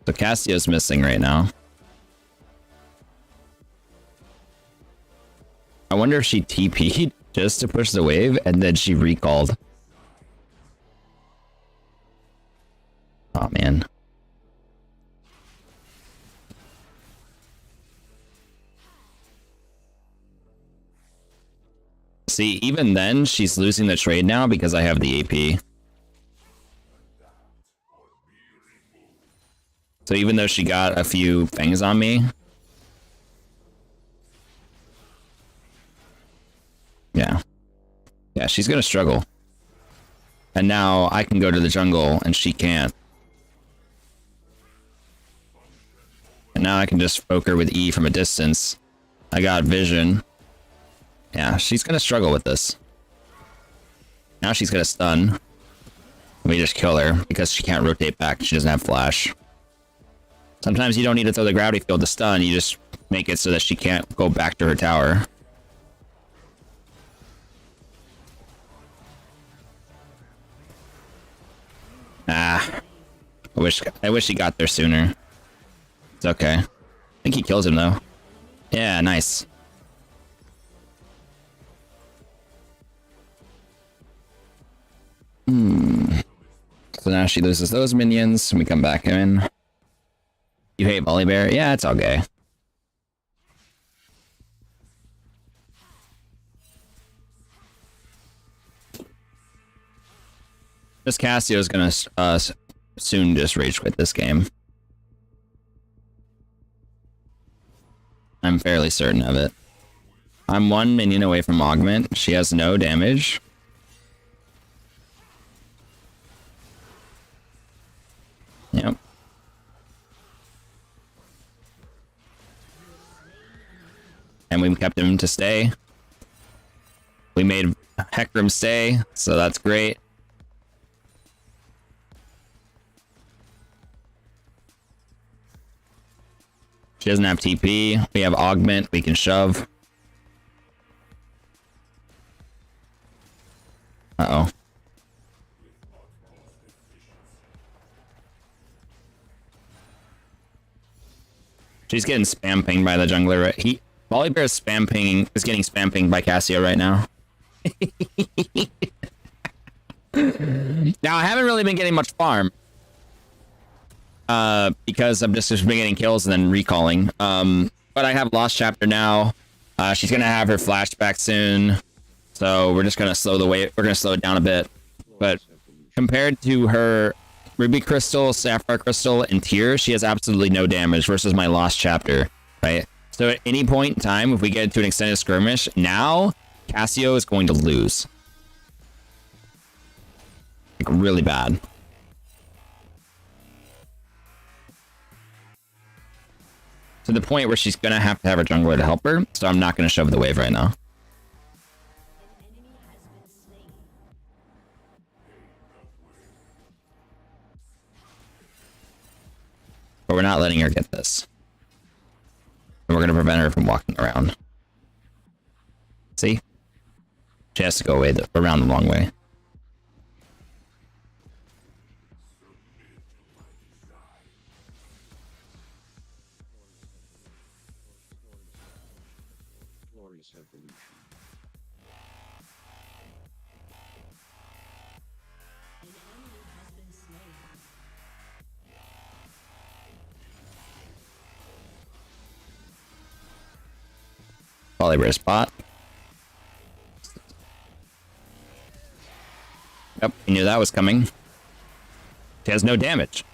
So Cassio's missing right now. I wonder if she TP'd just to push the wave and then she recalled. Oh man. See, even then she's losing the trade now because I have the AP. So even though she got a few things on me, yeah, she's gonna struggle. And now I can go to the jungle and she can't. And now I can just poke her with E from a distance. I got vision. Yeah, she's gonna struggle with this. Now she's gonna stun. Let me just kill her because she can't rotate back. She doesn't have flash. Sometimes you don't need to throw the gravity field to stun, you just make it so that she can't go back to her tower. Ah. I wish he got there sooner. It's okay. I think he kills him though. Yeah, nice. So now she loses those minions, and we come back in. You hate Volibear? Yeah, it's okay. This Cassio's gonna soon just rage quit this game. I'm fairly certain of it. I'm one minion away from augment. She has no damage. Yep. And we kept him to stay. We made Hecarim stay, so that's great. She doesn't have TP. We have augment. We can shove. Uh-oh. She's getting spam pinged by the jungler, right? Volibear is getting spam pinged by Cassio right now. Now, I haven't really been getting much farm. Because I'm just been getting kills and then recalling. But I have Lost Chapter now. She's gonna have her flashback soon. So we're just gonna slow the way. We're gonna slow it down a bit. But compared to her Ruby Crystal, Sapphire Crystal, and Tear, she has absolutely no damage versus my Lost Chapter, right? So at any point in time, if we get into an extended skirmish, now Cassio is going to lose. Like, really bad. To the point where she's going to have her jungler to help her, so I'm not going to shove the wave right now. But we're not letting her get this. And we're going to prevent her from walking around. See? She has to go around the long way. Volibear spot. Yep, he knew that was coming. She has no damage.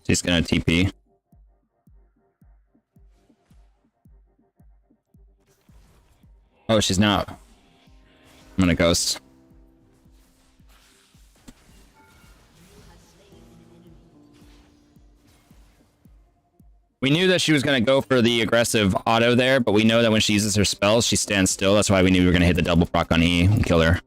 She's gonna TP. Oh, she's not. I'm gonna ghost. We knew that she was going to go for the aggressive auto there, but we know that when she uses her spells, she stands still. That's why we knew we were going to hit the double proc on E and kill her.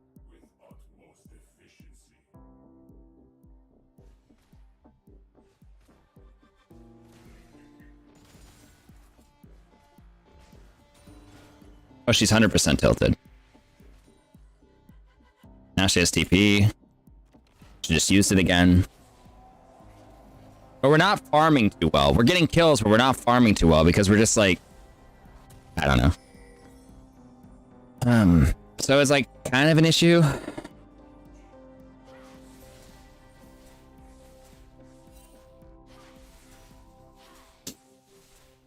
Oh, she's 100% tilted. Now she has TP. She just used it again. But we're not farming too well. We're getting kills, but we're not farming too well because we're just like, I don't know. So it's like kind of an issue.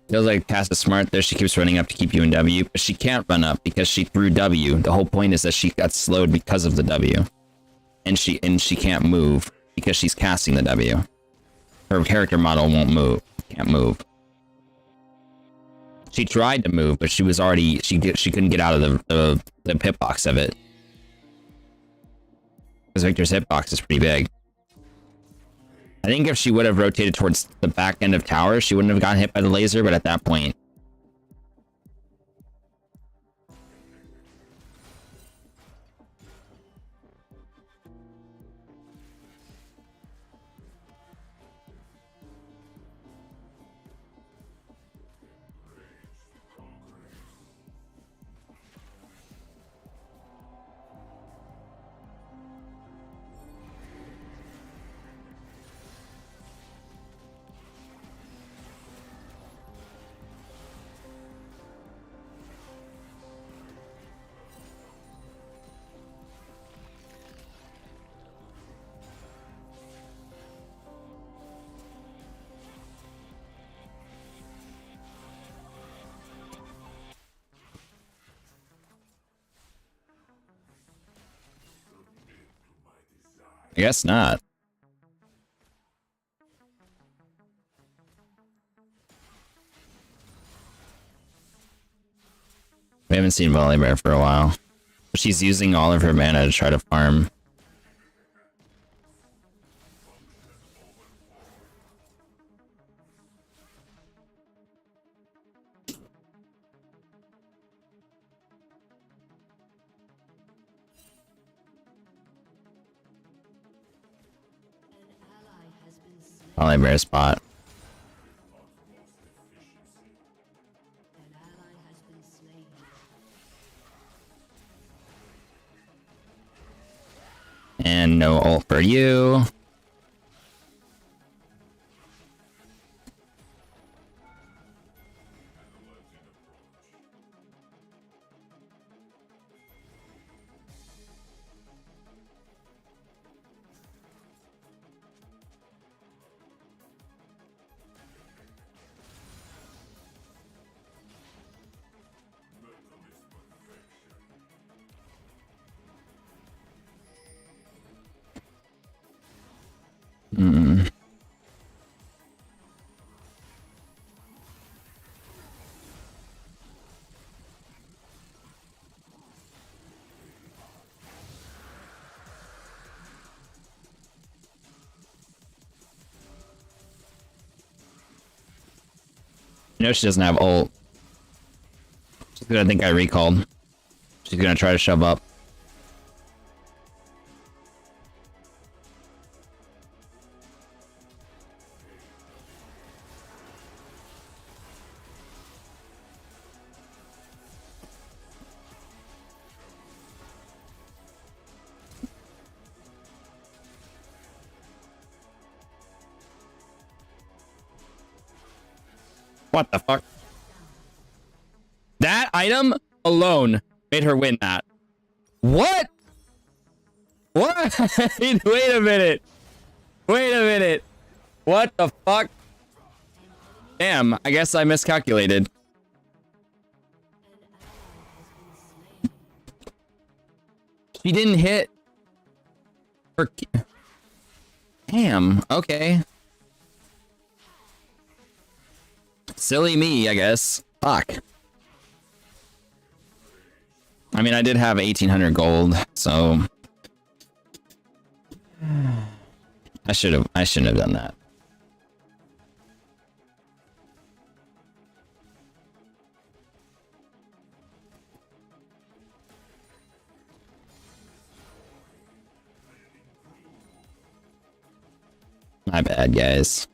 Feels like Cass is smart there. She keeps running up to keep you in W, but she can't run up because she threw W. The whole point is that she got slowed because of the W. And she can't move because she's casting the W. Her character model won't move. Can't move. She tried to move, but she was already she couldn't get out of the hitbox of it. Because Viktor's hitbox is pretty big. I think if she would have rotated towards the back end of tower, she wouldn't have gotten hit by the laser, but at that point. I guess not. We haven't seen Volibear for a while. She's using all of her mana to try to farm. Volibear spot. And no ult for you. You know she doesn't have ult. She's gonna think I recalled. She's gonna try to shove up. What the fuck? That item alone made her win that. What? What? Wait a minute. Wait a minute. What the fuck? Damn, I guess I miscalculated. She didn't hit her. Damn, okay. Silly me, I guess. Fuck. I mean, I did have 1,800 gold, so I shouldn't have done that. My bad, guys.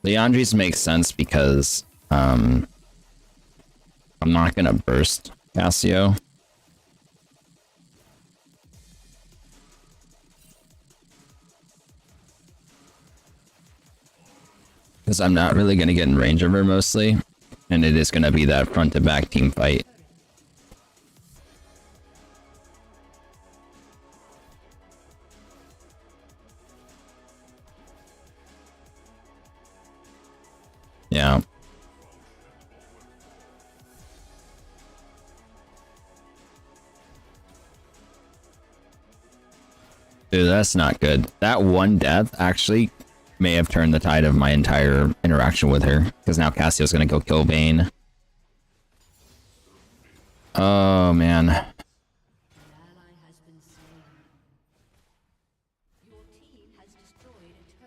Leandri's makes sense because I'm not gonna burst Cassio. Because I'm not really gonna get in range of her mostly, and it is gonna be that front to back team fight. Yeah. Dude, that's not good. That one death actually may have turned the tide of my entire interaction with her. Because now Cassio's gonna go kill Vayne. Oh, man.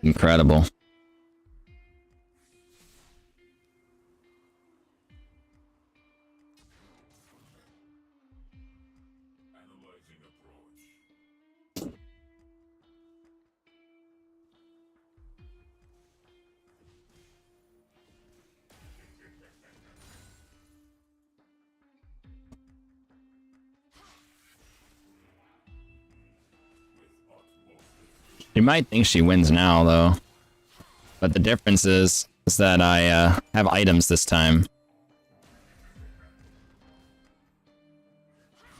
Incredible. She might think she wins now, though. But the difference is that I have items this time.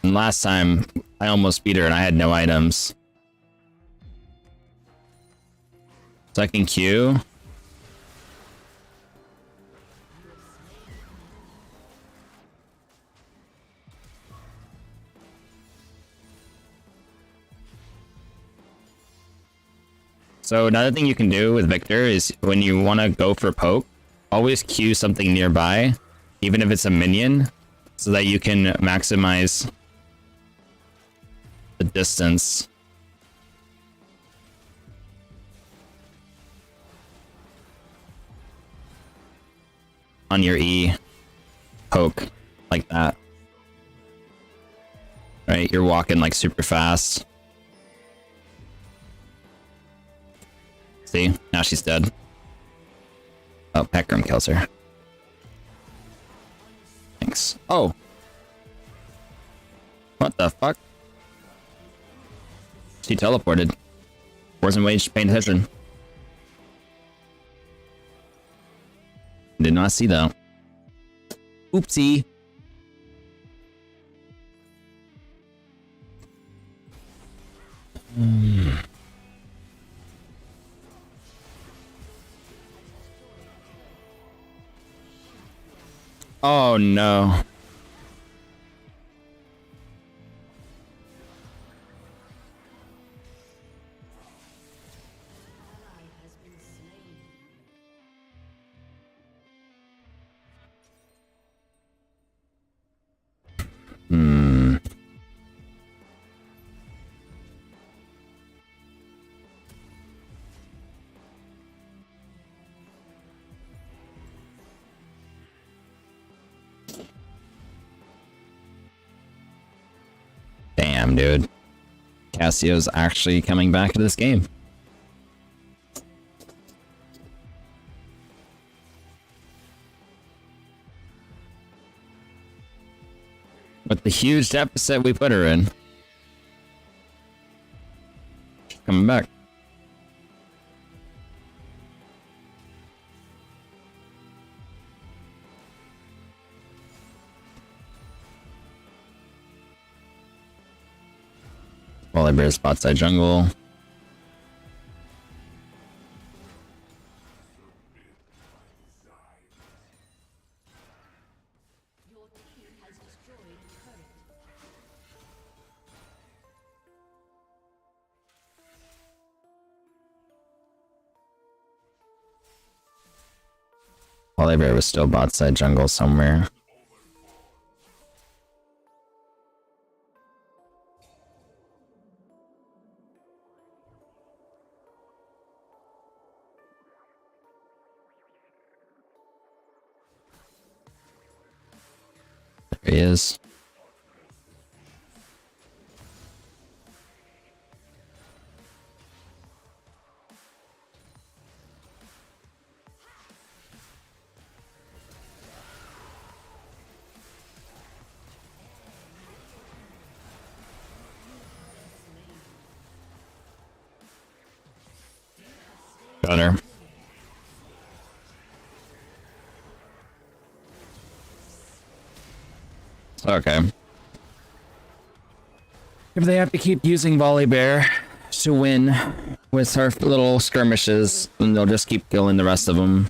And last time, I almost beat her and I had no items. So I can Q. So another thing you can do with Viktor is when you want to go for poke, always Q something nearby, even if it's a minion, so that you can maximize the distance. On your E, poke, like that. Right, you're walking like super fast. See? Now she's dead. Oh, Peckram kills her. Thanks. Oh! What the fuck? She teleported. Wasn't paying attention. Did not see that. Oopsie. Oh no. Damn, dude. Cassio's actually coming back to this game. With the huge deficit we put her in. She's coming back. Volibear spot side jungle. Oliver was still bot side jungle somewhere. There he is. Gunner. Okay. If they have to keep using Volley Bear to win with her little skirmishes, then they'll just keep killing the rest of them.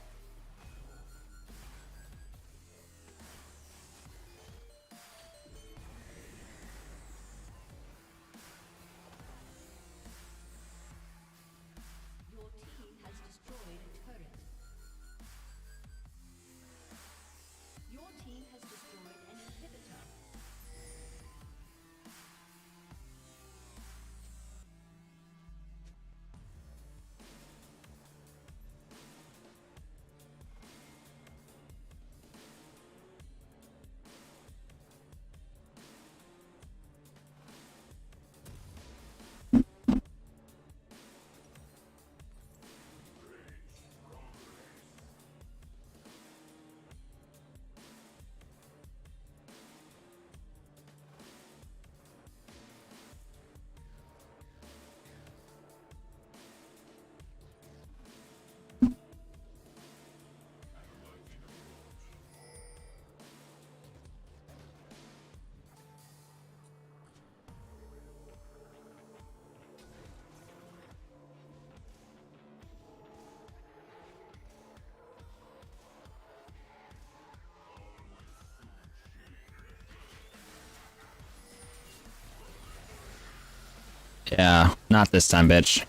Yeah, not this time, bitch.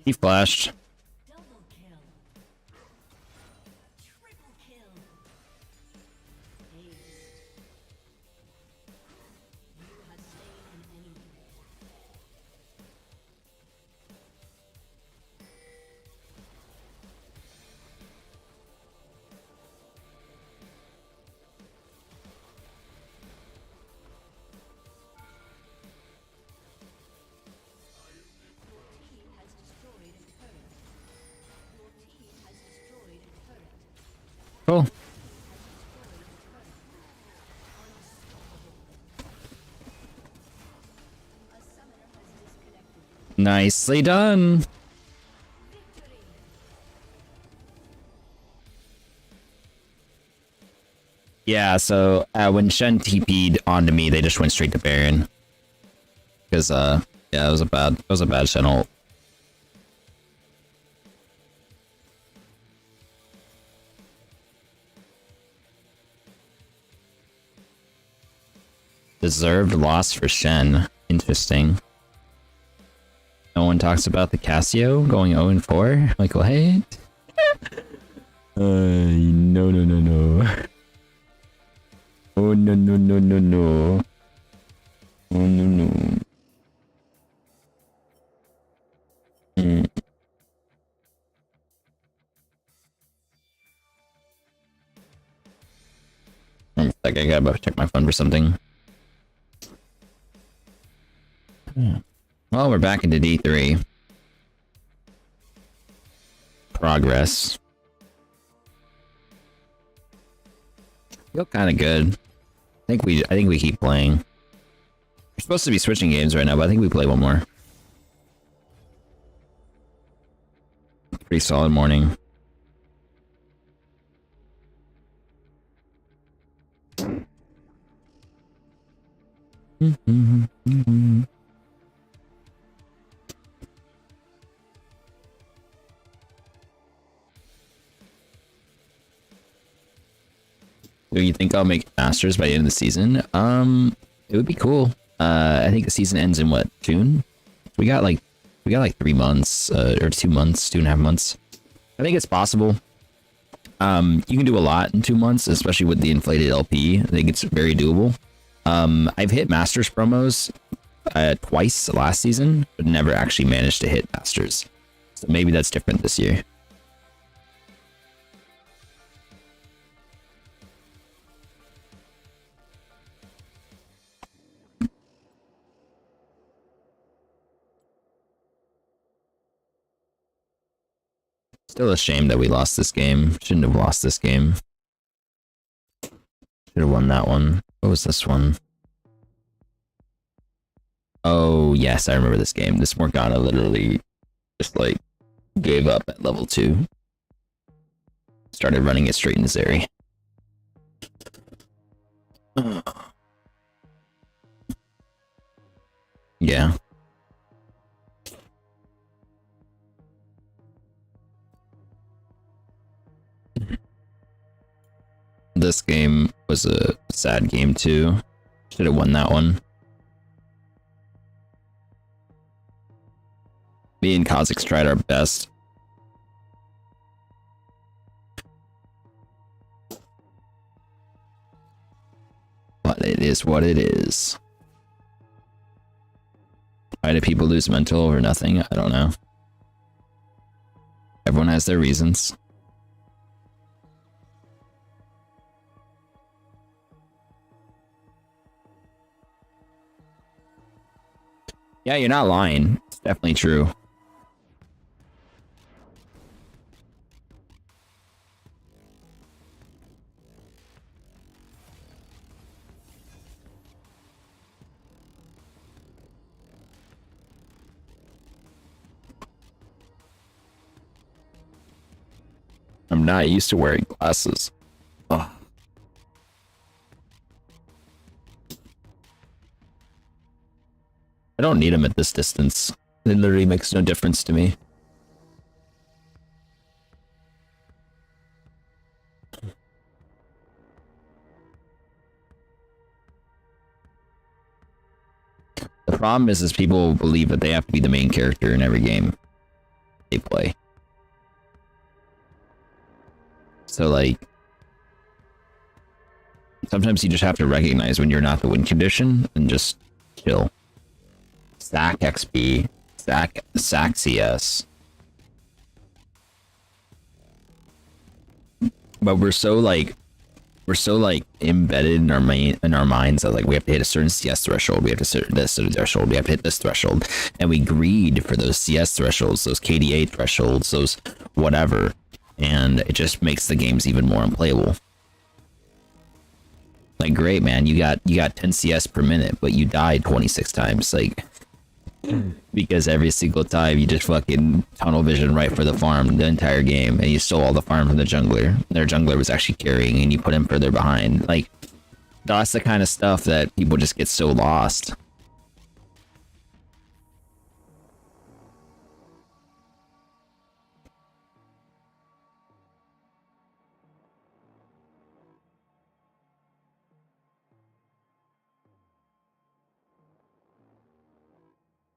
He flashed. Cool. Nicely done. Yeah, so when Shen TP'd onto me, they just went straight to Baron. Because yeah, it was a bad Shen ult. Deserved loss for Shen. Interesting. No one talks about the Cassio going 0-4. Like, what? No, no, no, no. Oh, no, no, no, no, no. Oh, no, no. Like, I gotta check my phone for something. Well, we're back into D3. Progress. Feel kind of good. I think we keep playing. We're supposed to be switching games right now, but I think we play one more. Pretty solid morning. Do you think I'll make Masters by the end of the season? It would be cool. I think the season ends in what, June? We got like 3 months, or 2 months, 2.5 months. I think it's possible. You can do a lot in 2 months, especially with the inflated LP. I think it's very doable. I've hit Masters promos twice last season, but never actually managed to hit Masters. So maybe that's different this year. Still a shame that we lost this game. Shouldn't have lost this game. Should have won that one. What was this one? Oh, yes, I remember this game. This Morgana literally just, like, gave up at level 2. Started running it straight into Zeri. Yeah. This game was a sad game too. Should have won that one. Me and Kha'Zix tried our best. But it is what it is. Why do people lose mental over nothing? I don't know. Everyone has their reasons. Yeah, you're not lying. It's definitely true. I'm not used to wearing glasses. Ugh. I don't need them at this distance. It literally makes no difference to me. The problem is people believe that they have to be the main character in every game they play. So, like, sometimes you just have to recognize when you're not the win condition and just chill. Stack XP, stack CS. But we're so embedded in our minds that like we have to hit a certain CS threshold, we have to hit this threshold, we have to hit this threshold, and we greed for those CS thresholds, those KDA thresholds, those whatever, and it just makes the games even more unplayable. Like, great, man, you got 10 CS per minute, but you died 26 times, like, because every single time you just fucking tunnel vision right for the farm the entire game, and you stole all the farm from the jungler. Their jungler was actually carrying, and you put him further behind. Like, that's the kind of stuff that people just get so lost.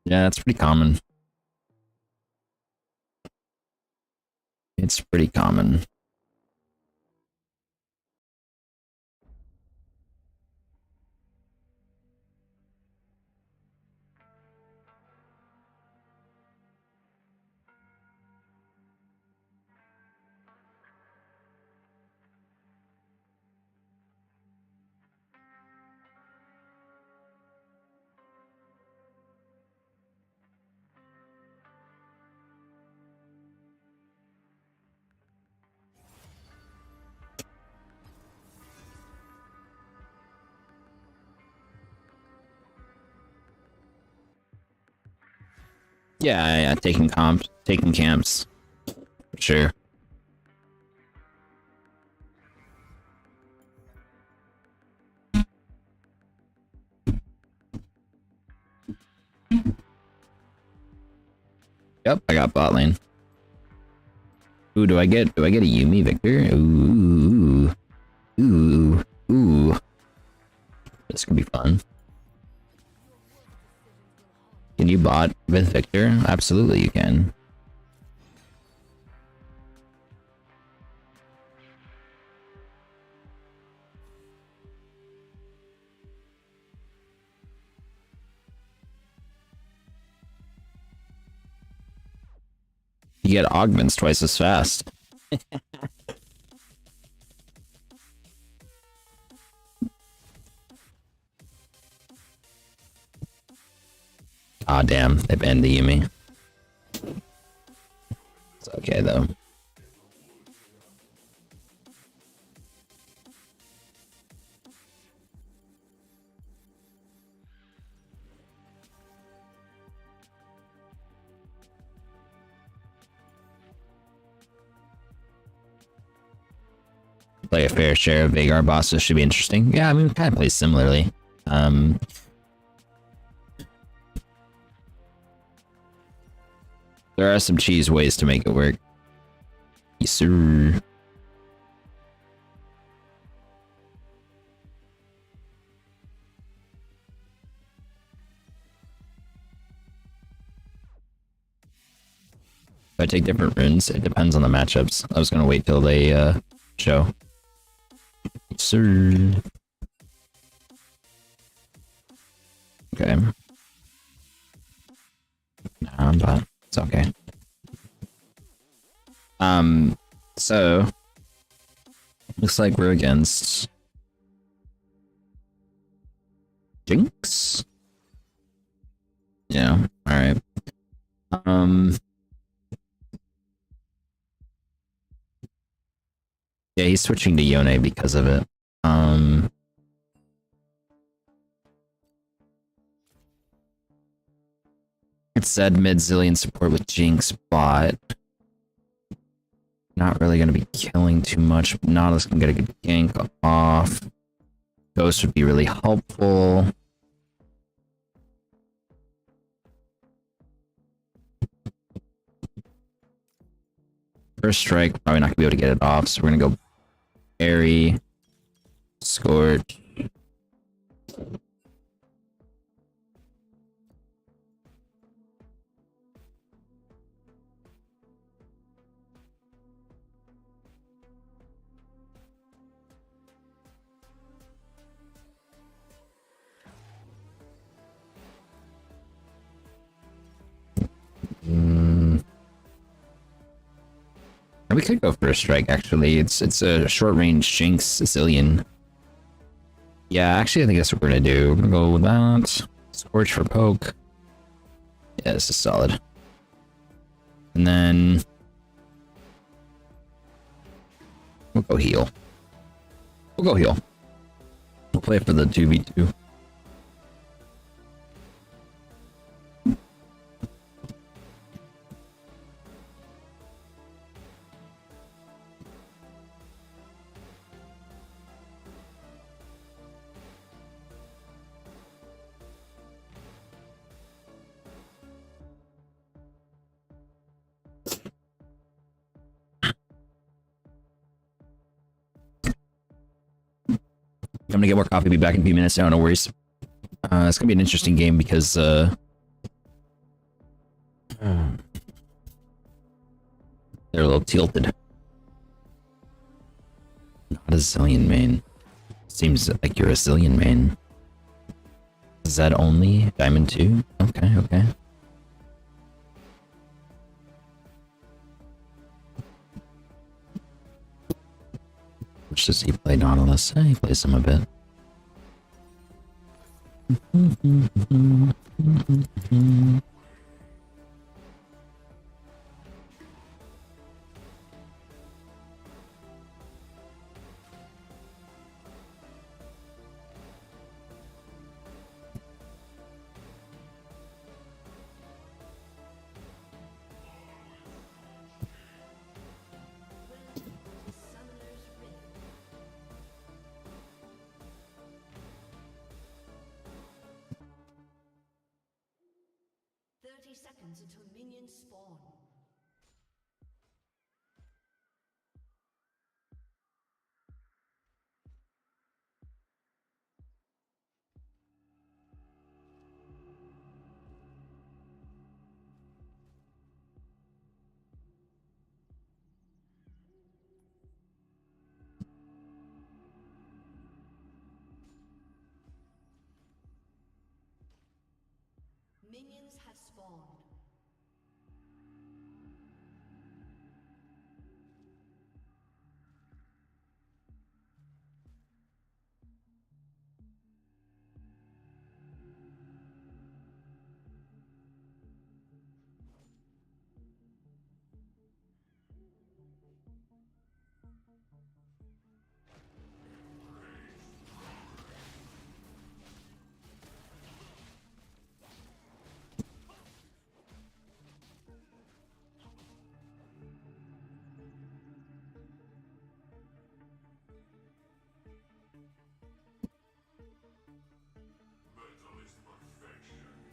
Yeah, that's pretty common. It's pretty common. Yeah, taking camps, for sure. Yep, I got bot lane. Ooh, do I get a Yumi, Viktor? Ooh, ooh, ooh. This could be fun. Can you bot with Viktor? Absolutely, you can. You get augments twice as fast. Ah, damn, they banned the Yumi. It's okay though. Play a fair share of Veigar bosses should be interesting. Yeah, I mean, we kind of play similarly. There are some cheese ways to make it work. Yes, sir. If I take different runes, it depends on the matchups. I was gonna wait till they show. Yes, sir. Okay. Nah, but it's okay. So looks like we're against Jinx. Yeah, alright. Yeah, he's switching to Yone because of it. It said mid-zillion support with Jinx bot. Not really gonna be killing too much. Nautilus can get a good gank off. Ghost would be really helpful. First strike, probably not gonna be able to get it off, so we're gonna go Airy, Scorch. We could go for a strike, actually. It's a short-range Jinx Sicilian. Yeah, actually, I think that's what we're gonna do. We're gonna go with that. Scorch for poke. Yeah, this is solid. And then we'll go heal. We'll go heal. We'll play for the 2v2. I'm gonna get more coffee, be back in a few minutes now, no worries. It's gonna be an interesting game because they're a little tilted. Not a zillion main. Seems like you're a zillion main. Is that only Diamond 2? Okay, okay. Which does he play Nautilus? He plays him a bit. seconds until minions spawn. Minions have spawned.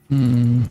Hmm.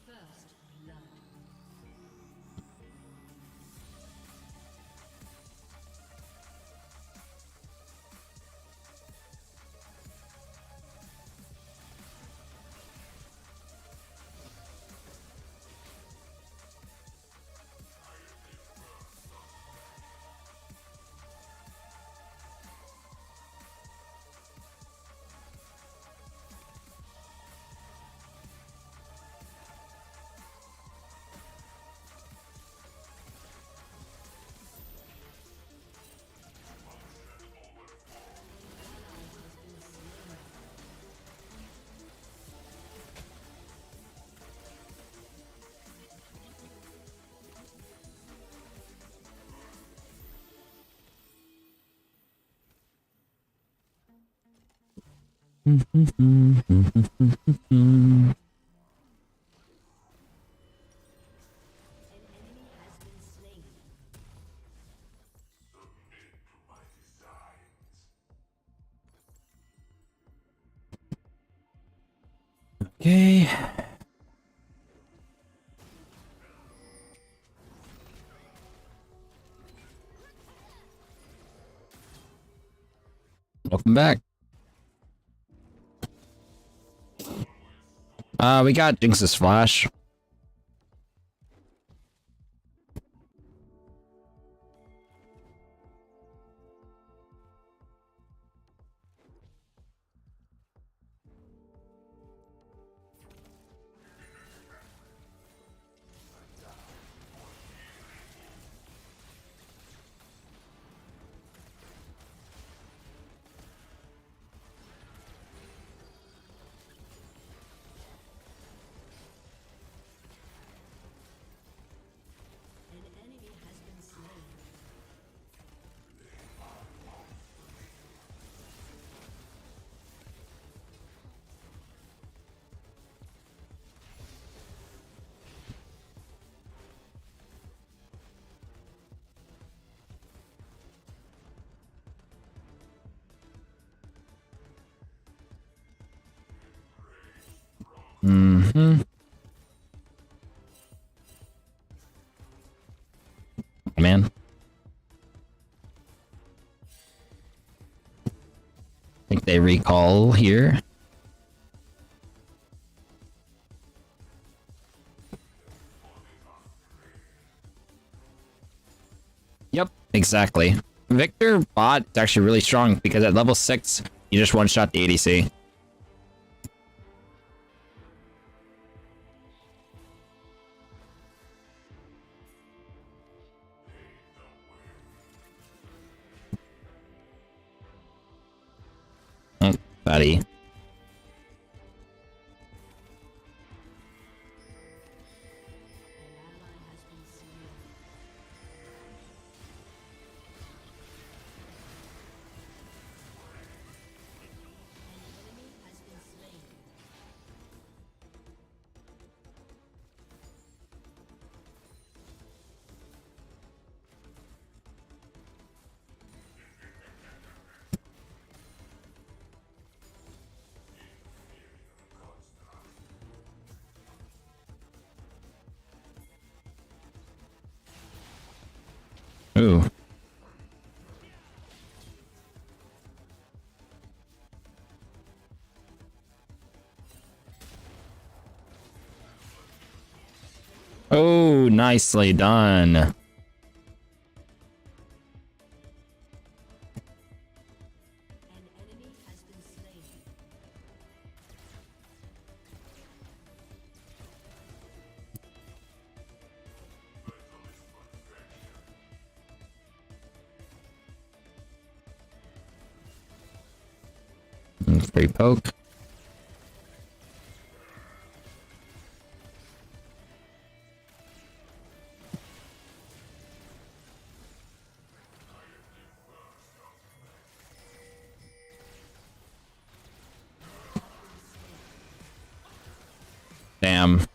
First blood. An enemy has been slain. Okay. Welcome back. We got Jinx's flash. An enemy has been slain. Mm-hmm. I recall here. Yep, exactly. Viktor bot is actually really strong because at level 6, you just one-shot the ADC. Oh, buddy. Ooh. Oh, nicely done. An enemy has been slain. Free poke. Damn. Ally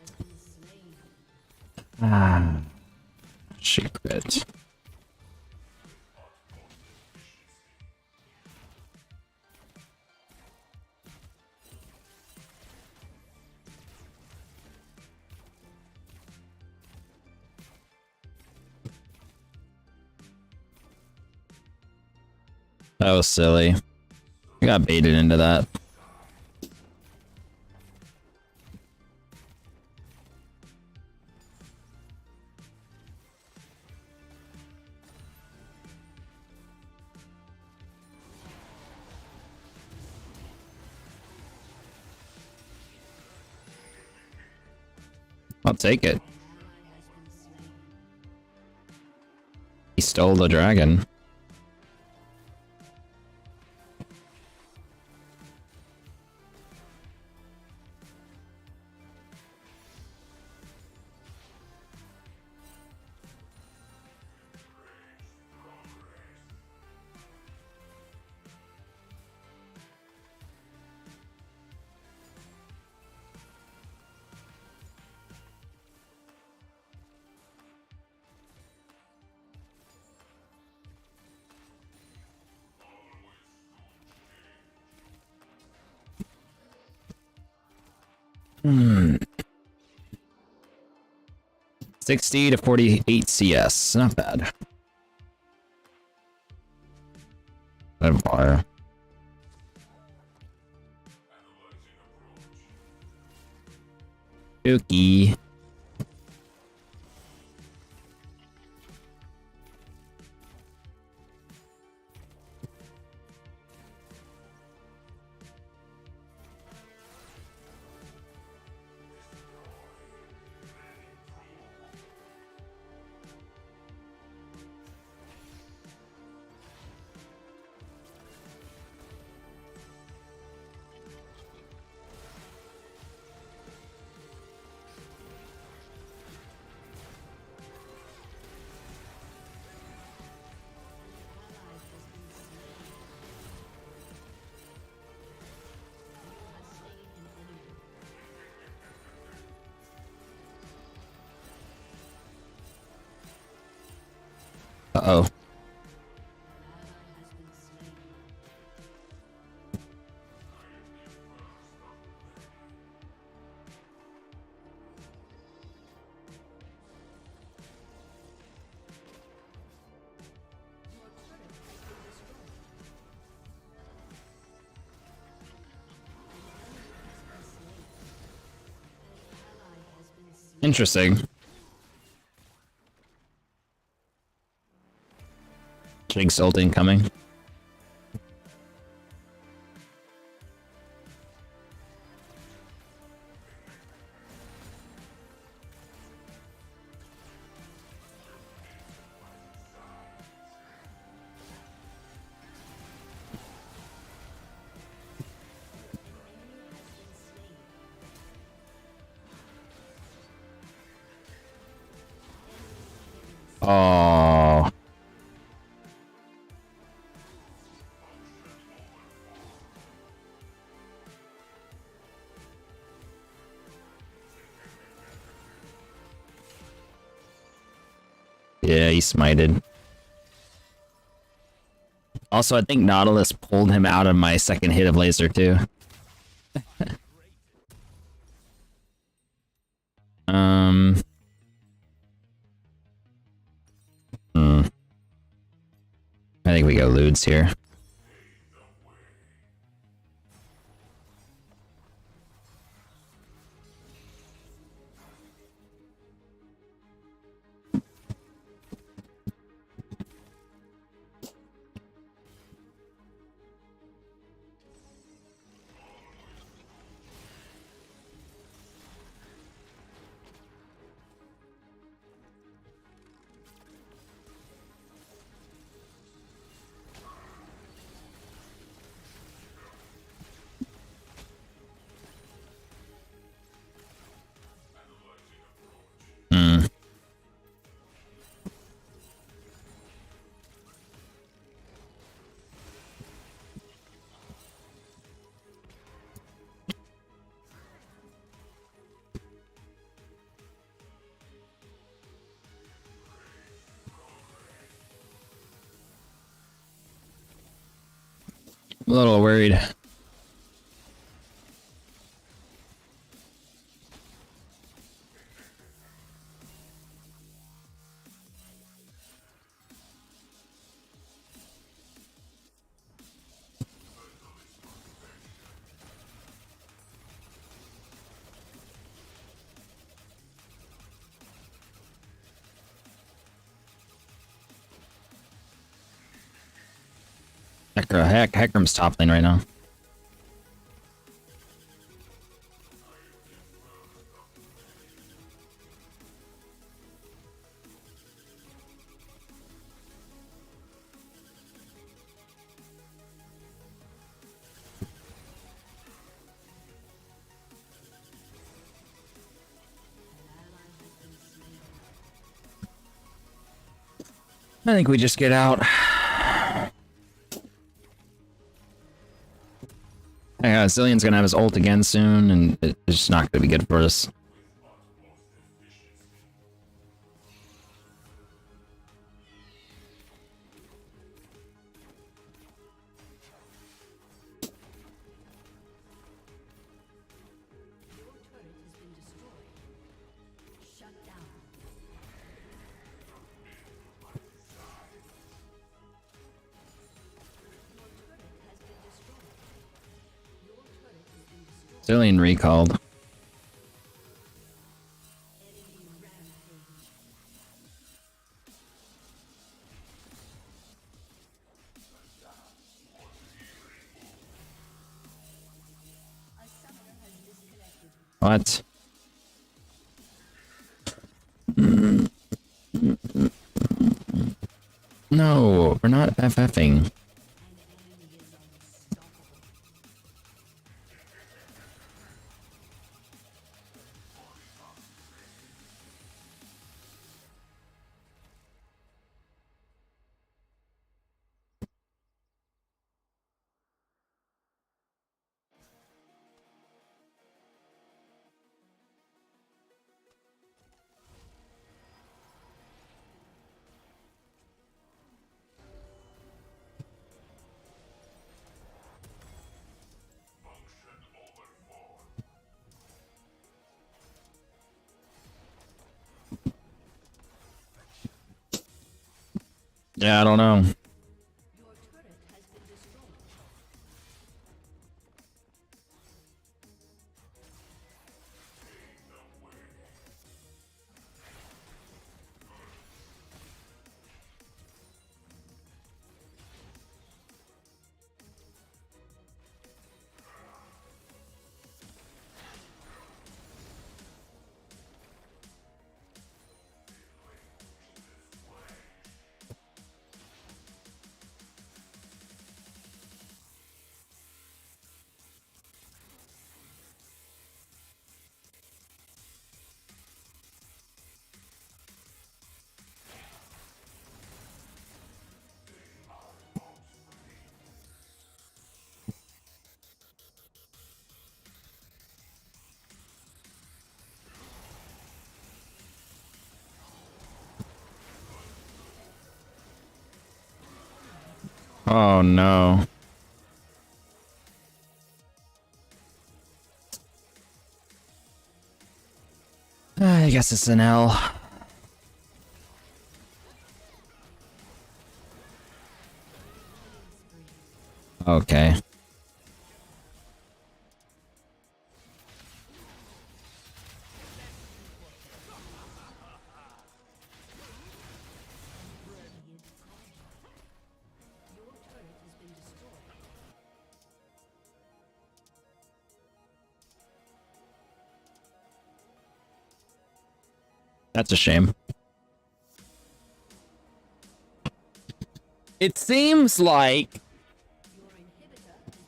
has been slain. Ah. Secret. That was silly. I got baited into that. I'll take it. He stole the dragon. Hmm. 60 to 48 CS. Not bad. Empire. Spooky. Uh-oh. Interesting. Jinx ult incoming. Oh. Yeah, he smited. Also, I think Nautilus pulled him out of my second hit of laser too. um. I think we go Ludes here. Hmm. A little worried. Heckram's top lane right now. I think we just get out. Zillion's gonna have his ult again soon, and it's just not gonna be good for us. Zillion recalled. What? No, we're not FFing. Yeah, I don't know. Oh no. I guess it's an L. Okay. That's a shame. It seems like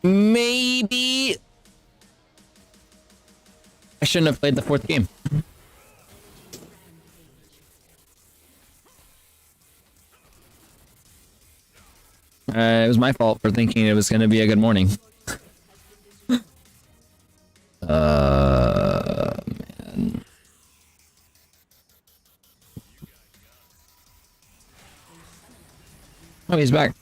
maybe I shouldn't have played the fourth game. It was my fault for thinking it was going to be a good morning. Man. Oh, he's back.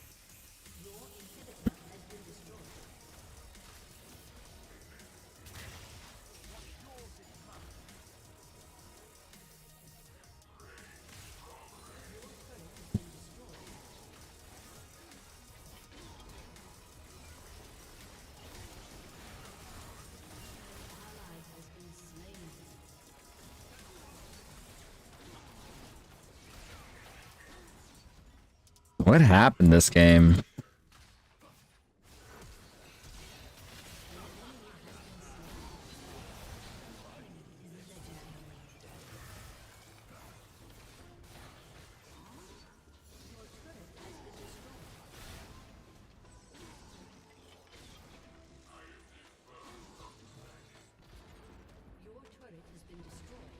What happened this game? Your turret has been destroyed.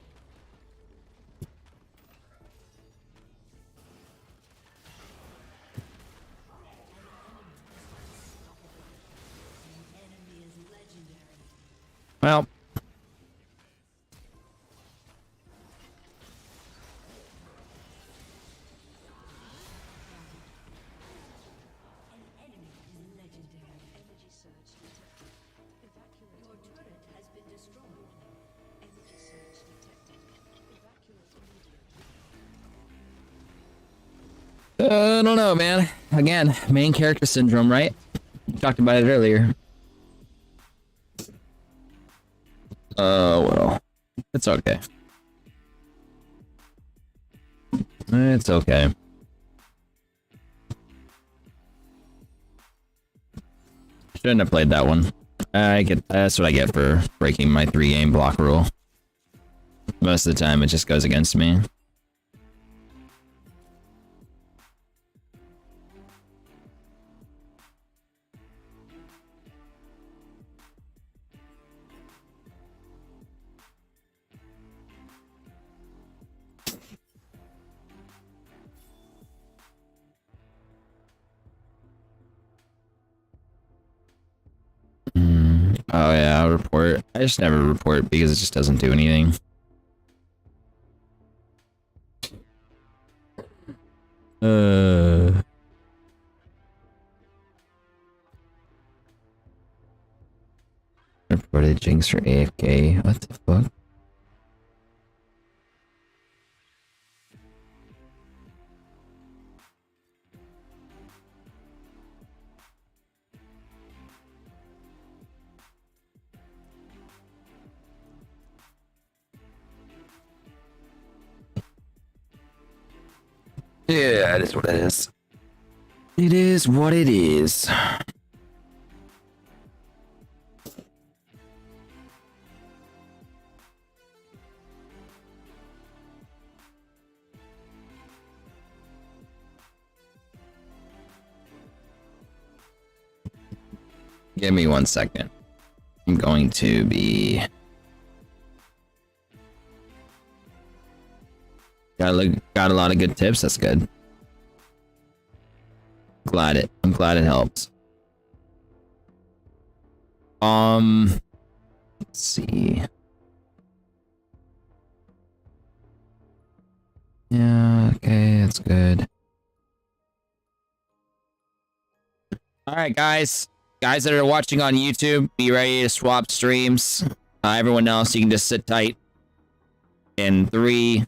An enemy is legendary. Well, An enemy is legendary. Energy surge detected. Evacuate. Your turret has been destroyed. Energy surge detected. Evacuate immediately. I don't know, man. Again, main character syndrome, right? Talked about it earlier. Oh, well. It's okay. It's okay. Shouldn't have played that one. That's what I get for breaking my 3-game block rule. Most of the time, it just goes against me. Oh yeah, I'll report. I just never report because it just doesn't do anything. Reported Jinx for AFK. What the fuck? Yeah, it is what it is. It is what it is. Give me 1 second. I'm going to be... Got a lot of good tips. That's good. I'm glad it helps. Let's see. Yeah, okay, that's good. All right, guys. Guys that are watching on YouTube, be ready to swap streams. Everyone else, you can just sit tight. In 3,